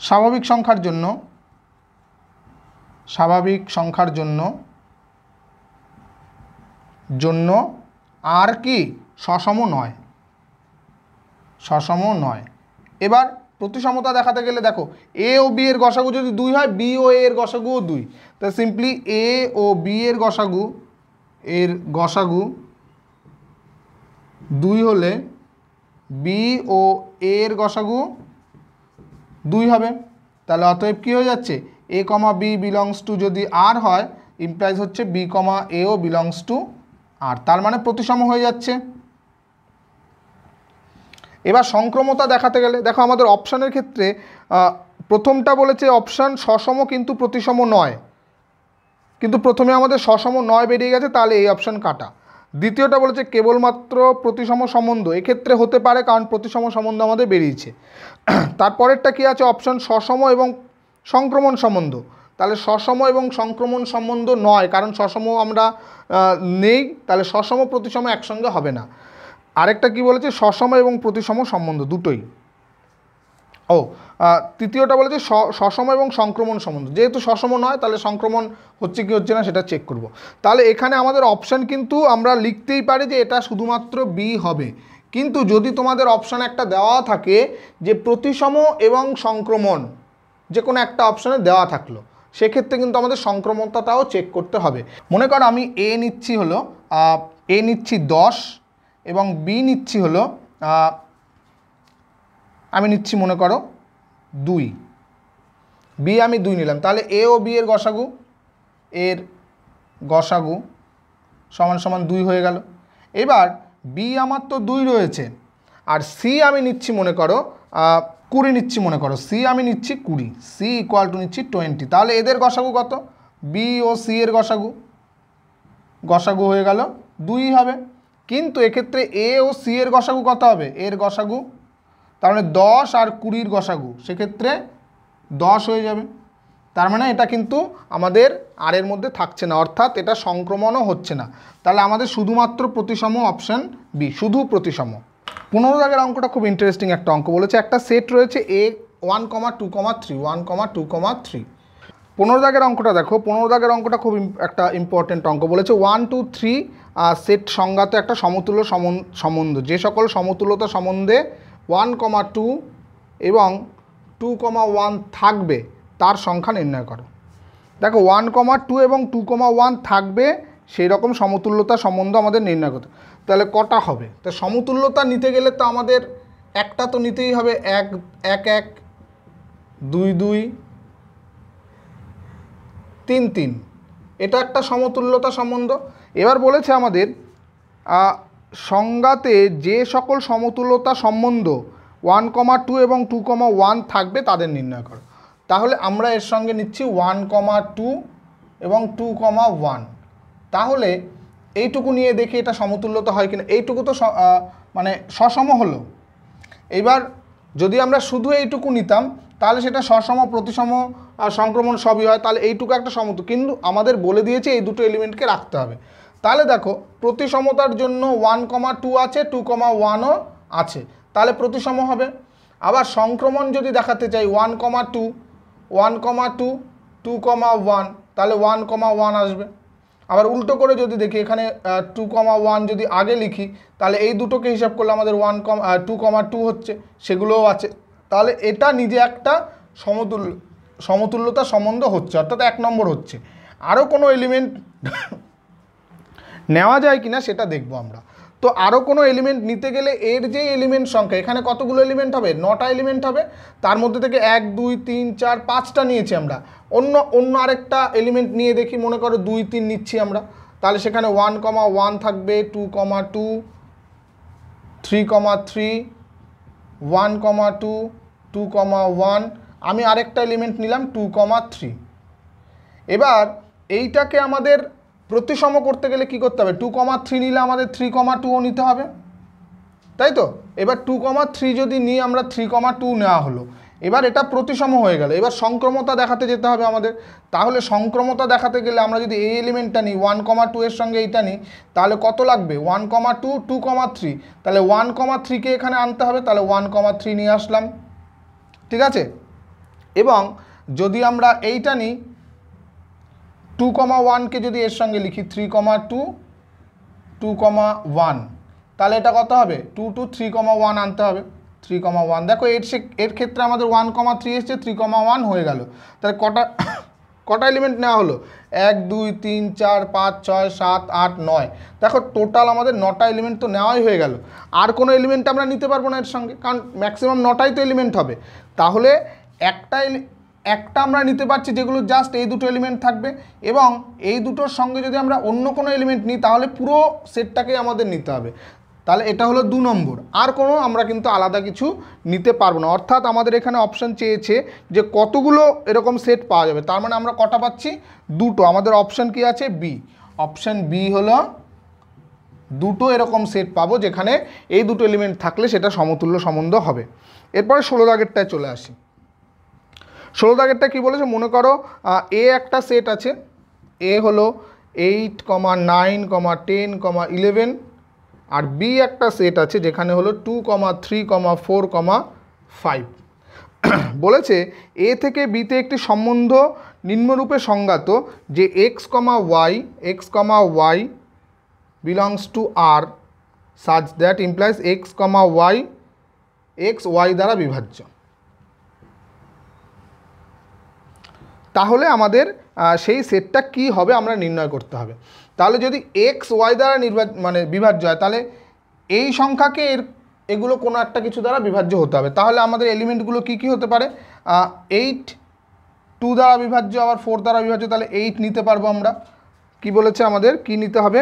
স্বাভাবিক সংখ্যার জন্য আর কি সসম নয়। এবার প্রতিসমতা দেখাতে গেলে দেখো এ ও বি এর গসাগু যদি 2 হয়, বি ও এ এর গসাগুও 2, তা সিম্পলি এ ও বি এর গসাগু 2 হলে বি ও এ এর গসাগু 2 হবে। তাহলে অতএব কী হয়ে যাচ্ছে, এ কমা বি বিলংস টু যদি আর হয় ইমপ্লাইজ হচ্ছে বি কমা এও বিলংস টু আর, তার মানে প্রতিসম হয়ে যাচ্ছে। এবার সংক্রমতা দেখাতে গেলে দেখো আমাদের অপশানের ক্ষেত্রে প্রথমটা বলেছে অপশান সসম কিন্তু প্রতিসম নয়, কিন্তু প্রথমে আমাদের সসম নয় বেরিয়ে গেছে, তাহলে এই অপশান কাটা। দ্বিতীয়টা বলেছে কেবলমাত্র প্রতিসম সম্বন্ধ, এক্ষেত্রে হতে পারে কারণ প্রতিসম সম্বন্ধ আমাদের বেরিয়েছে। তারপরেরটা কি আছে, অপশান সসম এবং সংক্রমণ সম্বন্ধ, তাহলে সসম এবং সংক্রমণ সম্বন্ধ নয় কারণ সসম আমরা নেই, তাহলে সসম প্রতিসম একসঙ্গে হবে না। আরেকটা কি বলেছে, সসম এবং প্রতিসম সম্বন্ধ দুটোই। তৃতীয়টা বলেছে সসম এবং সংক্রমণ সম্বন্ধ, যেহেতু সসম নয় তাহলে সংক্রমণ হচ্ছে কি হচ্ছে না সেটা চেক করব। তাহলে এখানে আমাদের অপশান কিন্তু আমরা লিখতেই পারি যে এটা শুধুমাত্র বি হবে, কিন্তু যদি তোমাদের অপশান একটা দেওয়া থাকে যে প্রতিসম এবং সংক্রমণ যে কোনো একটা অপশানে দেওয়া থাকলো, সেক্ষেত্রে কিন্তু আমাদের সংক্রমণতাটাও চেক করতে হবে। মনে করো আমি এ নিচ্ছি হলো 10 এবং বি নিচ্ছি হলো আমি নিচ্ছি মনে করো 2, বি আমি 2 নিলাম, তাহলে এ ও বি এর গসাগু সমান সমান 2 হয়ে গেল। এবার বি আমার তো 2 রয়েছে, আর সি আমি নিচ্ছি মনে করো 20 নিচ্ছি, মনে করো সি আমি নিচ্ছি 20, সি ইকুয়াল টু নিচ্ছি 20, তাহলে এদের গসাগু কত, বি ও সি এর গসাগু হয়ে গেল 2 হবে। কিন্তু এক্ষেত্রে এ ও সি এর গসাগু কত হবে, এর গসাগু তার মানে 10 আর 20 গসাগু সেক্ষেত্রে 10 হয়ে যাবে। তার মানে এটা কিন্তু আমাদের আর এর মধ্যে থাকছে না, অর্থাৎ এটা সংক্রমণও হচ্ছে না। তাহলে আমাদের শুধুমাত্র প্রতিসম অপশান বি, শুধু প্রতিসম। 15 দাগের অঙ্কটা খুব ইন্টারেস্টিং একটা অঙ্ক বলেছে, একটা সেট রয়েছে এ 1,2,3 15 দাগের অঙ্কটা দেখো, 15 দাগের অঙ্কটা খুব একটা ইম্পর্টেন্ট অঙ্ক বলেছে 1, 2, 3 সেট সংজ্ঞাত একটা সমতুল্য সম্বন্ধ, যে সকল সমতুল্যতা সম্বন্ধে 1,2 এবং 2,1 থাকবে তার সংখ্যা নির্ণয় করো। দেখো 1,2 এবং 2,1 থাকবে সেই রকম সমতুল্যতা সম্বন্ধ আমাদের নির্ণয় করতে, তাহলে কটা হবে, তা সমতুল্যতা নিতে গেলে তো আমাদের একটা তো নিতেই হবে, 1, 1, 2, 2, 3, 3, এটা একটা সমতুল্যতা সম্বন্ধ। এবার বলেছে আমাদের সংজ্ঞাতে যে সকল সমতুল্যতা সম্বন্ধ 1,2 এবং 2,1 থাকবে তাদের নির্ণয় করো। তাহলে আমরা এর সঙ্গে নিচ্ছি 1,2 এবং 2,1, তাহলে এইটুকু নিয়ে দেখি এটা সমতুল্যতা হয় কিনা, এইটুকু তো মানে সসম হলো। এবার যদি আমরা শুধু এইটুকু নিতাম তাহলে সেটা সসম প্রতিসম সংক্রমণ সবই হয়, তাহলে এইটুকু একটা সমতুল্য, কিন্তু আমাদের বলে দিয়েছে এই দুটো এলিমেন্টকে রাখতে হবে। তাহলে দেখো প্রতিসমতার জন্য 1,2 আছে, 2,1ও আছে, তাহলে প্রতিসম হবে। আবার সংক্রমণ যদি দেখাতে চাই 1,2 1,2 2,1 তাহলে 1,1 আসবে। আবার উল্টো করে যদি দেখি এখানে 2,1 যদি আগে লিখি তাহলে এই দুটোকে হিসাব করলে আমাদের 2,2 হচ্ছে, সেগুলোও আছে। তাহলে এটা নিজে একটা সমতুল্যতা সম্বন্ধ হচ্ছে, অর্থাৎ 1 নম্বর হচ্ছে। আরও কোনো এলিমেন্ট নেওয়া যায় কিনা সেটা দেখব আমরা। তো আরও কোনো এলিমেন্ট নিতে গেলে এর যে এলিমেন্ট সংখ্যা, এখানে কতগুলো এলিমেন্ট হবে, 9টা এলিমেন্ট হবে। তার মধ্যে থেকে 1 2 3 4 5টা নিয়েছি আমরা। অন্য আরেকটা এলিমেন্ট নিয়ে দেখি, মনে করো 2 3 নিচ্ছি আমরা, তাহলে সেখানে 1,1 থাকবে, 2,2 3,3 1,2 2,1। আমি আরেকটা এলিমেন্ট নিলাম 2,3। এবার এইটাকে আমাদের প্রতিসম করতে গেলে কি করতে হবে, 2,3 নিলে আমাদের 3,2ও নিতে হবে, তাই তো। এবার 2,3 যদি নিই আমরা, 3,2 নেওয়া হলো। এবার এটা প্রতিসম হয়ে গেল। এবার সংক্রমতা দেখাতে যেতে হবে আমাদের। তাহলে সংক্রমতা দেখাতে গেলে আমরা যদি এই এলিমেন্টটা নিই 1,2 এর সঙ্গে এইটা নিই, তাহলে কত লাগবে, 1,2 2,3, তাহলে 1,3কে এখানে আনতে হবে, তাহলে 1,3 নিয়ে আসলাম, ঠিক আছে। এবং যদি আমরা এইটা নিই 2,1কে যদি এর সঙ্গে লিখি 3,2 2,1, তাহলে এটা কত হবে, 2 2 3,1 আনতে হবে, 3,1। দেখো এর ক্ষেত্রে আমাদের 1,3 এসছে, 3,1 হয়ে গেল। তাহলে কটা এলিমেন্ট নেওয়া হলো, 1 2 3 4 5 6 7 8 9। দেখো টোটাল আমাদের 9টা এলিমেন্ট তো নেওয়াই হয়ে গেল। আর কোনো এলিমেন্ট আমরা নিতে পারবো না এর সঙ্গে, কারণ ম্যাক্সিমাম 9টাই তো এলিমেন্ট হবে। তাহলে একটা আমরা নিতে পারছি যেগুলো জাস্ট এই দুটো এলিমেন্ট থাকবে, এবং এই দুটোর সঙ্গে যদি আমরা অন্য কোনো এলিমেন্ট নিই তাহলে পুরো সেটটাকে আমাদের নিতে হবে। তাহলে এটা হলো 2 নম্বর। আর কোনো আমরা কিন্তু আলাদা কিছু নিতে পারবো না। অর্থাৎ আমাদের এখানে অপশান চেয়েছে যে কতগুলো এরকম সেট পাওয়া যাবে, তার মানে আমরা কটা পাচ্ছি, দুটো। আমাদের অপশান কি আছে, বি। অপশান বি হলো দুটো এরকম সেট পাবো যেখানে এই দুটো এলিমেন্ট থাকলে সেটা সমতুল্য সম্বন্ধ হবে। এরপরে 16 দাগেরটায় চলে আসি। 16 দাগেরটা কী বলেছে, মনে করো এ একটা সেট আছে, এ হলো 8, 9, 10, 11, আর বি একটা সেট আছে যেখানে হলো 2, 3, 4, 5। বলেছে এ থেকে বিতে একটি সম্বন্ধ নিম্নরূপে সংজ্ঞাত যে x, y belongs to R such that implies x, y দ্বারা বিভাজ্য। তাহলে আমাদের সেই সেটটা কি হবে আমরা নির্ণয় করতে হবে। তাহলে যদি এক্স ওয়াই দ্বারা বিভাজ্য হয়, তাহলে এই সংখ্যাকে এগুলো কোনো একটা কিছু দ্বারা বিভাজ্য হতে হবে। তাহলে আমাদের এলিমেন্টগুলো কি কি হতে পারে, 8 2 দ্বারা বিভাজ্য, আবার 4 দ্বারা বিভাজ্য, তাহলে 8 নিতে পারবো আমরা। কি বলেছে আমাদের, কি নিতে হবে,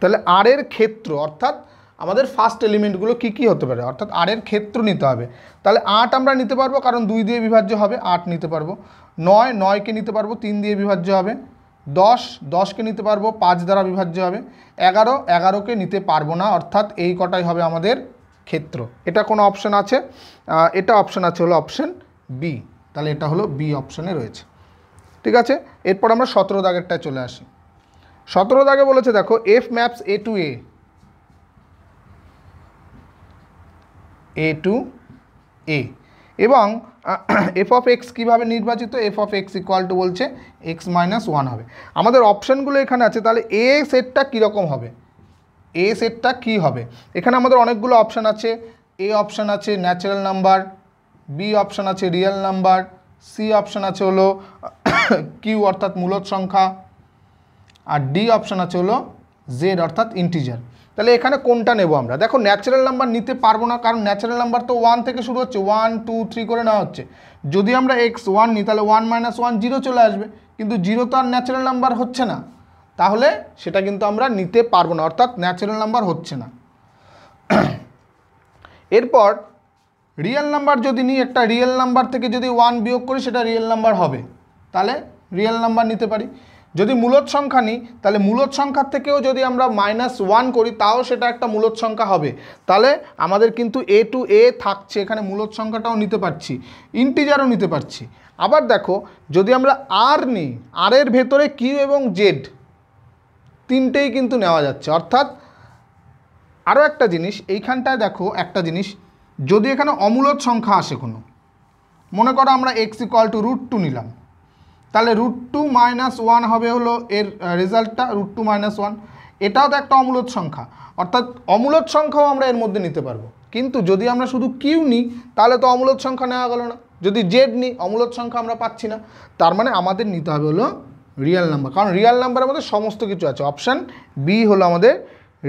তাহলে আর এর ক্ষেত্র, অর্থাৎ আমাদের ফার্স্ট এলিমেন্টগুলো কি কি হতে পারে, অর্থাৎ আর এর ক্ষেত্র নিতে হবে। তাহলে 8 আমরা নিতে পারবো, কারণ 2 দিয়ে বিভাজ্য হবে, 8 নিতে পারবো। 9কে নিতে পারবো, 3 দিয়ে বিভাজ্য হবে। 10কে নিতে পারবো, 5 দ্বারা বিভাজ্য হবে। 11কে নিতে পারবো না, অর্থাৎ এই কটাই হবে আমাদের ক্ষেত্র। এটা কোনো অপশান আছে, এটা অপশান আছে হলো অপশান বি। তাহলে এটা হলো বি অপশানে রয়েছে, ঠিক আছে। এরপর আমরা 17 দাগেরটায় চলে আসি। 17 দাগে বলেছে দেখো এফ ম্যাপস এ টু এ এবং এফ অফ এক্স কীভাবে নির্বাচিত, F of X equal two বলছে এক্স মাইনাস 1 হবে। আমাদের অপশানগুলো এখানে আছে, তাহলে এ সেটটা কীরকম হবে, এ সেটটা কী হবে। এখানে আমাদের অনেকগুলো অপশান আছে। এ অপশান আছে ন্যাচারাল নাম্বার, বি অপশান আছে রিয়েল নাম্বার, সি অপশান আছে হলো কিউ অর্থাৎ মূলদ সংখ্যা, আর ডি অপশান আছে হলো জেড অর্থাৎ ইন্টিজার। তাহলে এখানে কোনটা নেব আমরা, দেখো ন্যাচারাল নাম্বার নিতে পারবো না, কারণ ন্যাচারাল নাম্বার তো 1 থেকে শুরু হচ্ছে, 1 2 3 করে নেওয়া হচ্ছে। যদি আমরা x1 নিই তাহলে 1 - 1 0 চলে আসবে, কিন্তু 0 তো আর ন্যাচারাল নাম্বার হচ্ছে না, তাহলে সেটা কিন্তু আমরা নিতে পারবো না, অর্থাৎ ন্যাচারাল নাম্বার হচ্ছে না। এরপর রিয়েল নাম্বার যদি নিই, একটা রিয়েল নাম্বার থেকে যদি 1 বিয়োগ করি সেটা রিয়েল নাম্বার হবে, তাহলে রিয়েল নাম্বার নিতে পারি। যদি মূলদ সংখ্যা নিই তাহলে মূলদ সংখ্যার থেকেও যদি আমরা -1 করি তাও সেটা একটা মূলদ সংখ্যা হবে। তাহলে আমাদের কিন্তু এ টু এ থাকছে, এখানে মূলদ সংখ্যাটাও নিতে পারছি, ইন্টিজারও নিতে পারছি। আবার দেখো যদি আমরা আর নিই, আর এর ভেতরে কিউ এবং জেড তিনটেই কিন্তু নেওয়া যাচ্ছে, অর্থাৎ আরও একটা জিনিস, এইখানটায় দেখো একটা জিনিস, যদি এখানে অমূলদ সংখ্যা আসে কোনো, মনে করো আমরা x = √2 নিলাম, তাহলে √2 - 1 হবে হলো এর রেজাল্টটা, √2 - 1। এটাও তো একটা অমূলদ সংখ্যা, অর্থাৎ অমূলদ সংখ্যাও আমরা এর মধ্যে নিতে পারবো। কিন্তু যদি আমরা শুধু কিউ নিই তাহলে তো অমূলদ সংখ্যা নেওয়া গেল না, যদি জেড নিই অমূলদ সংখ্যা আমরা পাচ্ছি না। তার মানে আমাদের নিতে হবে হলো রিয়েল নাম্বার, কারণ রিয়েল নাম্বারের মধ্যে সমস্ত কিছু আছে। অপশান বি হলো আমাদের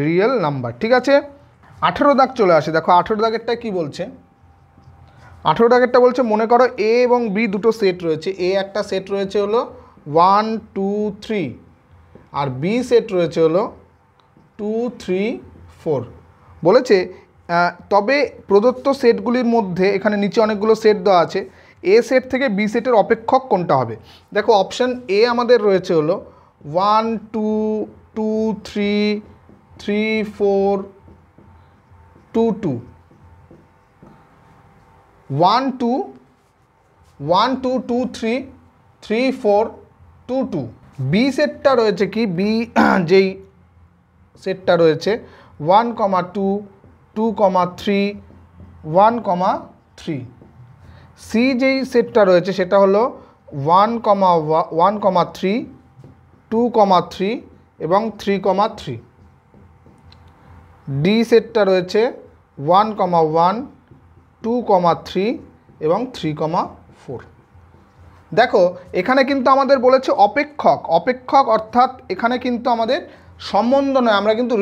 রিয়েল নাম্বার। ঠিক আছে, 18 দাগ চলে আসে। দেখো 18 দাগেরটা কি বলছে, 18 দাগেরটা বলছে মনে করো এ এবং বি দুটো সেট রয়েছে। এ একটা সেট রয়েছে হলো 1 2 3, আর বি সেট রয়েছে হলো 2 3 4। বলেছে তবে প্রদত্ত সেটগুলির মধ্যে, এখানে নিচে অনেকগুলো সেট দেওয়া আছে, এ সেট থেকে বি সেটের অপেক্ষক কোনটা হবে। দেখো অপশান এ আমাদের রয়েছে হলো 1 2 2 3 3 4 2 2, 1 2 1 2 2 3 3 4 2 2। বি সেটটা রয়েছে কি, বি যেই সেটটা রয়েছে 1 2 2 3 1 3। সি যেই সেটটা রয়েছে সেটা হলো 1 3 2 3 এবং 3 3। ডি সেটটা রয়েছে 1 1 2 3 এবং 3 4। দেখো এখানে কিন্তু আমাদের বলেছে অপেক্ষক, অপেক্ষক অর্থাৎ এখানে কিন্তু আমাদের সম্বন্ধ নয়, আমরা কিন্তু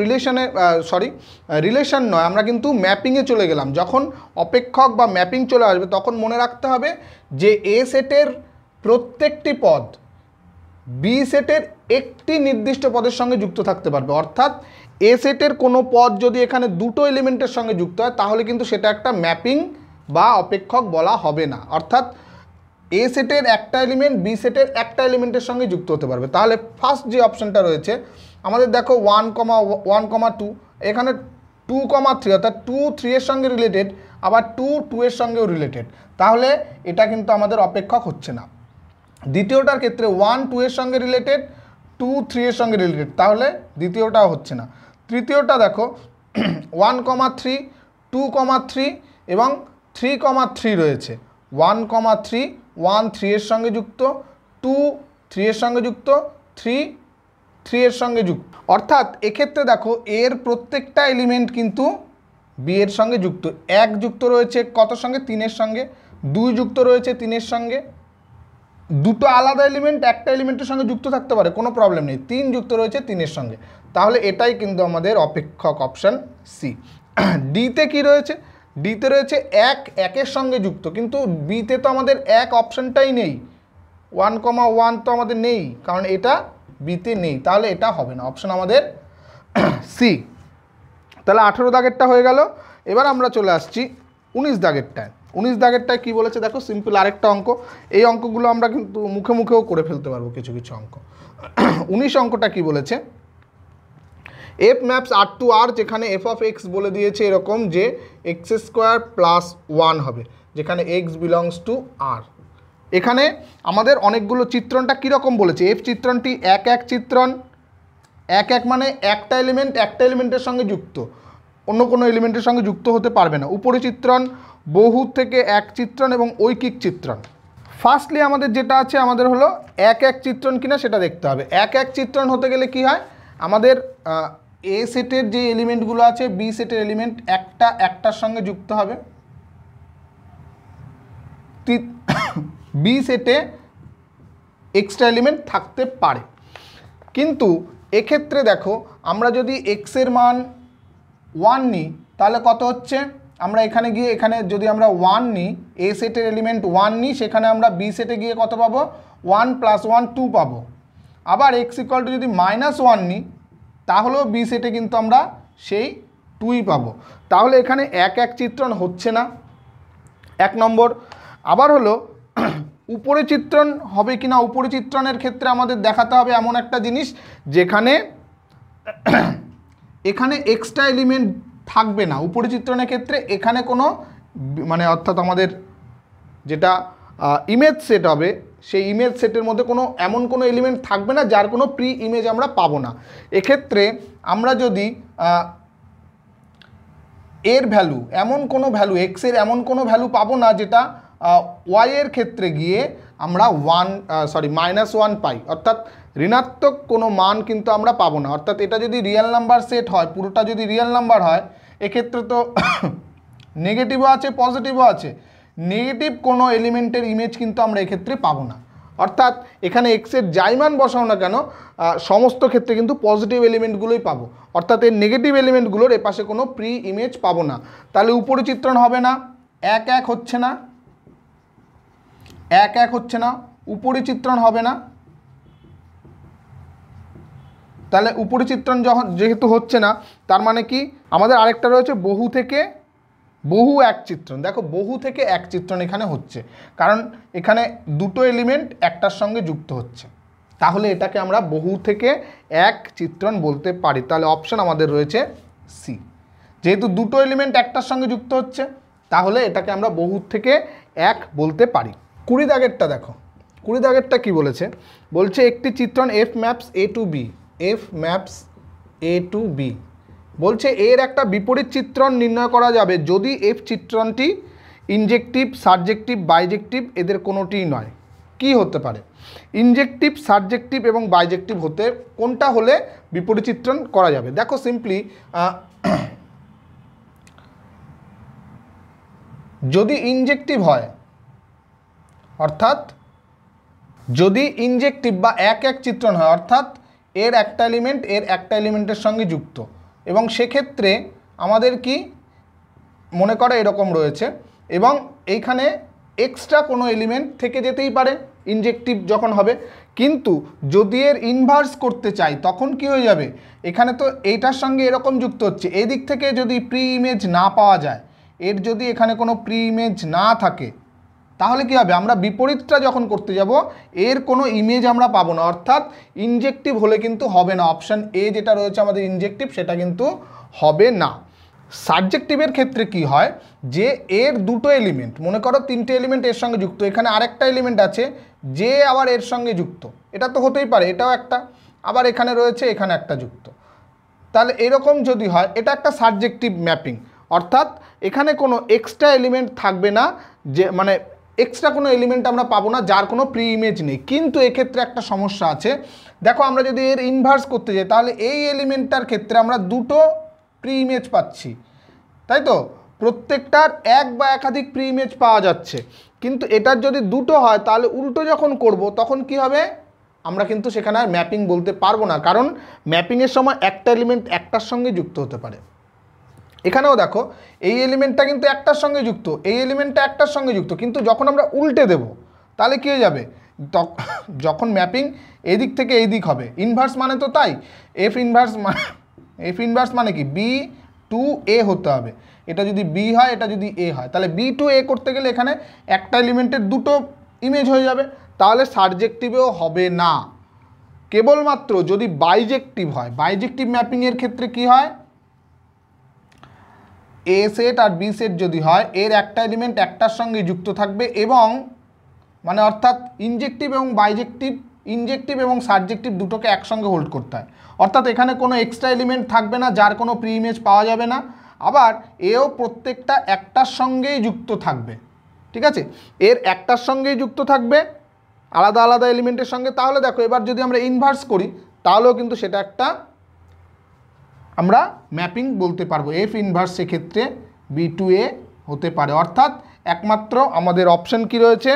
রিলেশন নয়, আমরা কিন্তু ম্যাপিংয়ে চলে গেলাম। যখন অপেক্ষক বা ম্যাপিং চলে আসবে তখন মনে রাখতে হবে যে এ সেটের প্রত্যেকটি পদ বি সেটের একটি নির্দিষ্ট পদের সঙ্গে যুক্ত থাকতে পারবে। অর্থাৎ এ সেটের কোনো পদ যদি এখানে দুটো এলিমেন্টের সঙ্গে যুক্ত হয় তাহলে কিন্তু সেটা একটা ম্যাপিং বা অপেক্ষক বলা হবে না। অর্থাৎ এ সেটের একটা এলিমেন্ট বি সেটের একটা এলিমেন্টের সঙ্গে যুক্ত হতে পারবে। তাহলে ফার্স্ট যে অপশানটা রয়েছে আমাদের দেখো 1 1 2, এখানে 2 3, অর্থাৎ 2 3 এর সঙ্গে রিলেটেড, আবার 2 2 এর সঙ্গেও রিলেটেড, তাহলে এটা কিন্তু আমাদের অপেক্ষক হচ্ছে না। দ্বিতীয়টার ক্ষেত্রে 1 2 এর সঙ্গে রিলেটেড, 2 3 এর সঙ্গে রিলেটেড, তাহলে দ্বিতীয়টাও হচ্ছে না। তৃতীয়টা দেখো 1 3 2 3 এবং 3 3 রয়েছে, 1 3 1 3 এর সঙ্গে যুক্ত, 2 3 এর সঙ্গে যুক্ত, 3 3 এর সঙ্গে যুক্ত। অর্থাৎ এক্ষেত্রে দেখো এর প্রত্যেকটা এলিমেন্ট কিন্তু বি এর সঙ্গে যুক্ত। 1 যুক্ত রয়েছে কত সঙ্গে, 3 এর সঙ্গে, 2 যুক্ত রয়েছে 3 এর সঙ্গে, দুটো আলাদা এলিমেন্ট একটা এলিমেন্টের সঙ্গে যুক্ত থাকতে পারে, কোনো প্রবলেম নেই, 3 যুক্ত রয়েছে 3 এর সঙ্গে, তাহলে এটাই কিন্তু আমাদের অপেক্ষক, অপশান সি। ডিতে কি রয়েছে, ডিতে রয়েছে 1 1 এর সঙ্গে যুক্ত, কিন্তু বিতে তো আমাদের 1 অপশানটাই নেই, 1 1 তো আমাদের নেই, কারণ এটা বিতে নেই, তাহলে এটা হবে না, অপশান আমাদের সি। তাহলে 18 দাগেরটা হয়ে গেল। এবার আমরা চলে আসছি 19 দাগেরটায়। 19 দাগেরটায় কী বলেছে দেখো, সিম্পল আরেকটা অঙ্ক। এই অঙ্কগুলো আমরা কিন্তু মুখে মুখেও করে ফেলতে পারবো কিছু কিছু অঙ্ক। 19 অঙ্কটা কি বলেছে, এফ ম্যাপস আর টু আর, যেখানে এফ অফ এক্স বলে দিয়েছে এরকম যে x² + 1 হবে, যেখানে x বিলংস টু আর। এখানে আমাদের অনেকগুলো চিত্রণটা কীরকম বলেছে, এফ চিত্রণটি 1 1 চিত্রণ, 1 1 মানে একটা এলিমেন্টের সঙ্গে যুক্ত, অন্য কোনো এলিমেন্টের সঙ্গে যুক্ত হতে পারবে না। উপরে চিত্রণ, বহু থেকে এক চিত্রণ এবং ঐকিক চিত্রণ। ফার্স্টলি আমাদের যেটা আছে আমাদের হলো 1 1 চিত্রণ কিনা সেটা দেখতে হবে। 1 1 চিত্রণ হতে গেলে কি হয়, আমাদের এ সেটের যে এলিমেন্টগুলো আছে বি সেটের এলিমেন্ট একটার সঙ্গে যুক্ত হবে, বি সেটে এক্সট্রা এলিমেন্ট থাকতে পারে। কিন্তু এক্ষেত্রে দেখো আমরা যদি এক্স এর মান 1 নিই তাহলে কত হচ্ছে, আমরা এখানে গিয়ে এখানে যদি আমরা 1 নিই, এ সেটের এলিমেন্ট 1 নিই, সেখানে আমরা বি সেটে গিয়ে কত পাবো, 1 + 1 2 পাবো। আবার x = যদি -1 নিই তাহলেও বি সেটে কিন্তু আমরা সেই 2ই পাবো। তাহলে এখানে 1 1 চিত্রণ হচ্ছে না, 1 নম্বর। আবার হলো উপরে চিত্রণ হবে কি না, উপরে চিত্রণের ক্ষেত্রে আমাদের দেখাতে হবে এমন একটা জিনিস যেখানে এখানে এক্সট্রা এলিমেন্ট থাকবে না। উপরে চিত্রণের ক্ষেত্রে এখানে কোনো মানে অর্থাৎ আমাদের যেটা ইমেজ সেট হবে সেই ইমেজ সেটের মধ্যে এমন কোনো এলিমেন্ট থাকবে না যার কোনো প্রি ইমেজ আমরা পাবো না। এক্ষেত্রে আমরা যদি এর ভ্যালু, এমন কোনো ভ্যালু, এক্সের এমন কোনো ভ্যালু পাবো না যেটা ওয়াইয়ের ক্ষেত্রে গিয়ে আমরা -1 পাই, অর্থাৎ ঋণাত্মক কোনো মান কিন্তু আমরা পাবো না। অর্থাৎ এটা যদি রিয়েল নাম্বার সেট হয়, পুরোটা যদি রিয়েল নাম্বার হয়, এক্ষেত্রে তো নেগেটিভও আছে পজিটিভও আছে, নেগেটিভ কোনো এলিমেন্টের ইমেজ কিন্তু আমরা এক্ষেত্রে পাবো না। অর্থাৎ এখানে এক্সের যাই মান বসাও না কেন সমস্ত ক্ষেত্রে কিন্তু পজিটিভ এলিমেন্টগুলোই পাবো, অর্থাৎ এর নেগেটিভ এলিমেন্টগুলোর এপাশে কোনো প্রি ইমেজ পাবো না। তাহলে উপরিচিত্রণ হবে না, 1 হচ্ছে না, 1 হচ্ছে না, উপরিচিত্রণ হবে না। তাহলে উপরিচিত্রণ যেহেতু হচ্ছে না, তার মানে কি আমাদের আরেকটা রয়েছে বহু থেকে বহু এক চিত্রণ। দেখো বহু থেকে এক চিত্রণ এখানে হচ্ছে, কারণ এখানে দুটো এলিমেন্ট একটার সঙ্গে যুক্ত হচ্ছে, তাহলে এটাকে আমরা বহু থেকে এক চিত্রণ বলতে পারি। তাহলে অপশন আমাদের রয়েছে সি। যেহেতু দুটো এলিমেন্ট একটার সঙ্গে যুক্ত হচ্ছে, তাহলে এটাকে আমরা বহু থেকে এক বলতে পারি। 20 দাগেরটা দেখো, 20 দাগেরটা কি বলেছে, বলছে একটি চিত্রণ F maps A to B, F maps A to B, বলছে এর একটা বিপরীত চিত্রণ নির্ণয় করা যাবে যদি এফ চিত্রণটি ইনজেকটিভ, সাবজেক্টিভ, বাইজেক্টিভ এদের কোনোটিই নয়। কি হতে পারে? ইনজেকটিভ, সাবজেক্টিভ এবং বাইজেক্টিভ হতে কোনটা হলে বিপরীত চিত্রণ করা যাবে? দেখো সিম্পলি যদি ইনজেকটিভ হয়, অর্থাৎ যদি ইনজেকটিভ বা এক চিত্রণ হয়, অর্থাৎ এর একটা এলিমেন্ট এর একটা এলিমেন্টের সঙ্গে যুক্ত, এবং সেক্ষেত্রে আমাদের কি মনে করে এরকম রয়েছে, এবং এইখানে এক্সট্রা কোনো এলিমেন্ট থেকে যেতেই পারে ইনজেকটিভ যখন হবে। কিন্তু যদি এর ইনভার্স করতে চাই তখন কি হয়ে যাবে, এখানে তো এইটার সঙ্গে এরকম যুক্ত হচ্ছে, এই দিক থেকে যদি প্রি ইমেজ না পাওয়া যায়, এর যদি এখানে কোনো প্রি ইমেজ না থাকে, তাহলে কি হবে, আমরা বিপরীতটা যখন করতে যাব এর কোনো ইমেজ আমরা পাবো না, অর্থাৎ ইনজেকটিভ হলে কিন্তু হবে না। অপশান এ যেটা রয়েছে আমাদের ইনজেকটিভ, সেটা কিন্তু হবে না। সাবজেক্টিভের ক্ষেত্রে কি হয়, যে এর দুটো এলিমেন্ট, মনে করো তিনটে এলিমেন্ট এর সঙ্গে যুক্ত, এখানে আরেকটা এলিমেন্ট আছে যে আবার এর সঙ্গে যুক্ত, এটা তো হতেই পারে, এটাও একটা, আবার এখানে রয়েছে এখানে একটা যুক্ত, তাহলে এরকম যদি হয় এটা একটা সাবজেক্টিভ ম্যাপিং, অর্থাৎ এখানে কোনো এক্সট্রা এলিমেন্ট থাকবে না, যে মানে এক্সট্রা কোনো এলিমেন্ট আমরা পাবো না যার কোনো প্রি ইমেজ নেই। কিন্তু এক্ষেত্রে একটা সমস্যা আছে, দেখো আমরা যদি এর ইনভার্স করতে যাই, তাহলে এই এলিমেন্টটার ক্ষেত্রে আমরা দুটো প্রি ইমেজ পাচ্ছি, তাই তো, প্রত্যেকটার এক বা একাধিক প্রি ইমেজ পাওয়া যাচ্ছে। কিন্তু এটার যদি দুটো হয়, তাহলে উল্টো যখন করব তখন কি হবে, আমরা কিন্তু সেখানে আর ম্যাপিং বলতে পারবো না, কারণ ম্যাপিংয়ের সময় একটা এলিমেন্ট একটার সঙ্গে যুক্ত হতে পারে। এখানেও দেখো এই এলিমেন্টটা কিন্তু একটার সঙ্গে যুক্ত, এই এলিমেন্টটা একটার সঙ্গে যুক্ত, কিন্তু যখন আমরা উল্টে দেব তাহলে কী হয়ে যাবে, যখন ম্যাপিং এদিক থেকে এই দিক হবে, ইনভার্স মানে তো তাই, এফ ইনভার্স মানে কি বি টু এ হতে হবে, এটা যদি বি হয় এটা যদি এ হয়, তাহলে বি টু এ করতে গেলে এখানে একটা এলিমেন্টের দুটো ইমেজ হয়ে যাবে, তাহলে সাবজেক্টিভেও হবে না। কেবলমাত্র যদি বাইজেক্টিভ হয়, বাইজেক্টিভ ম্যাপিংয়ের ক্ষেত্রে কি হয়, এ সেট আর বি সেট যদি হয়, এর একটা এলিমেন্ট একটার সঙ্গে যুক্ত থাকবে, এবং মানে অর্থাৎ ইনজেকটিভ এবং বাইজেক্টিভ, ইনজেকটিভ এবং সাবজেক্টিভ দুটোকে একসঙ্গে হোল্ড করতে হয়, অর্থাৎ এখানে কোনো এক্সট্রা এলিমেন্ট থাকবে না যার কোনো প্রি ইমেজ পাওয়া যাবে না, আবার এও প্রত্যেকটা একটার সঙ্গেই যুক্ত থাকবে, ঠিক আছে, এর একটার সঙ্গেই যুক্ত থাকবে আলাদা আলাদা এলিমেন্টের সঙ্গে। তাহলে দেখো এবার যদি আমরা ইনভার্স করি, তাহলেও কিন্তু সেটা একটা আমরা ম্যাপিং বলতে পারবো, এফ ইনভার্স সেক্ষেত্রে বি টু এ হতে পারে। অর্থাৎ একমাত্র আমাদের অপশান কি রয়েছে,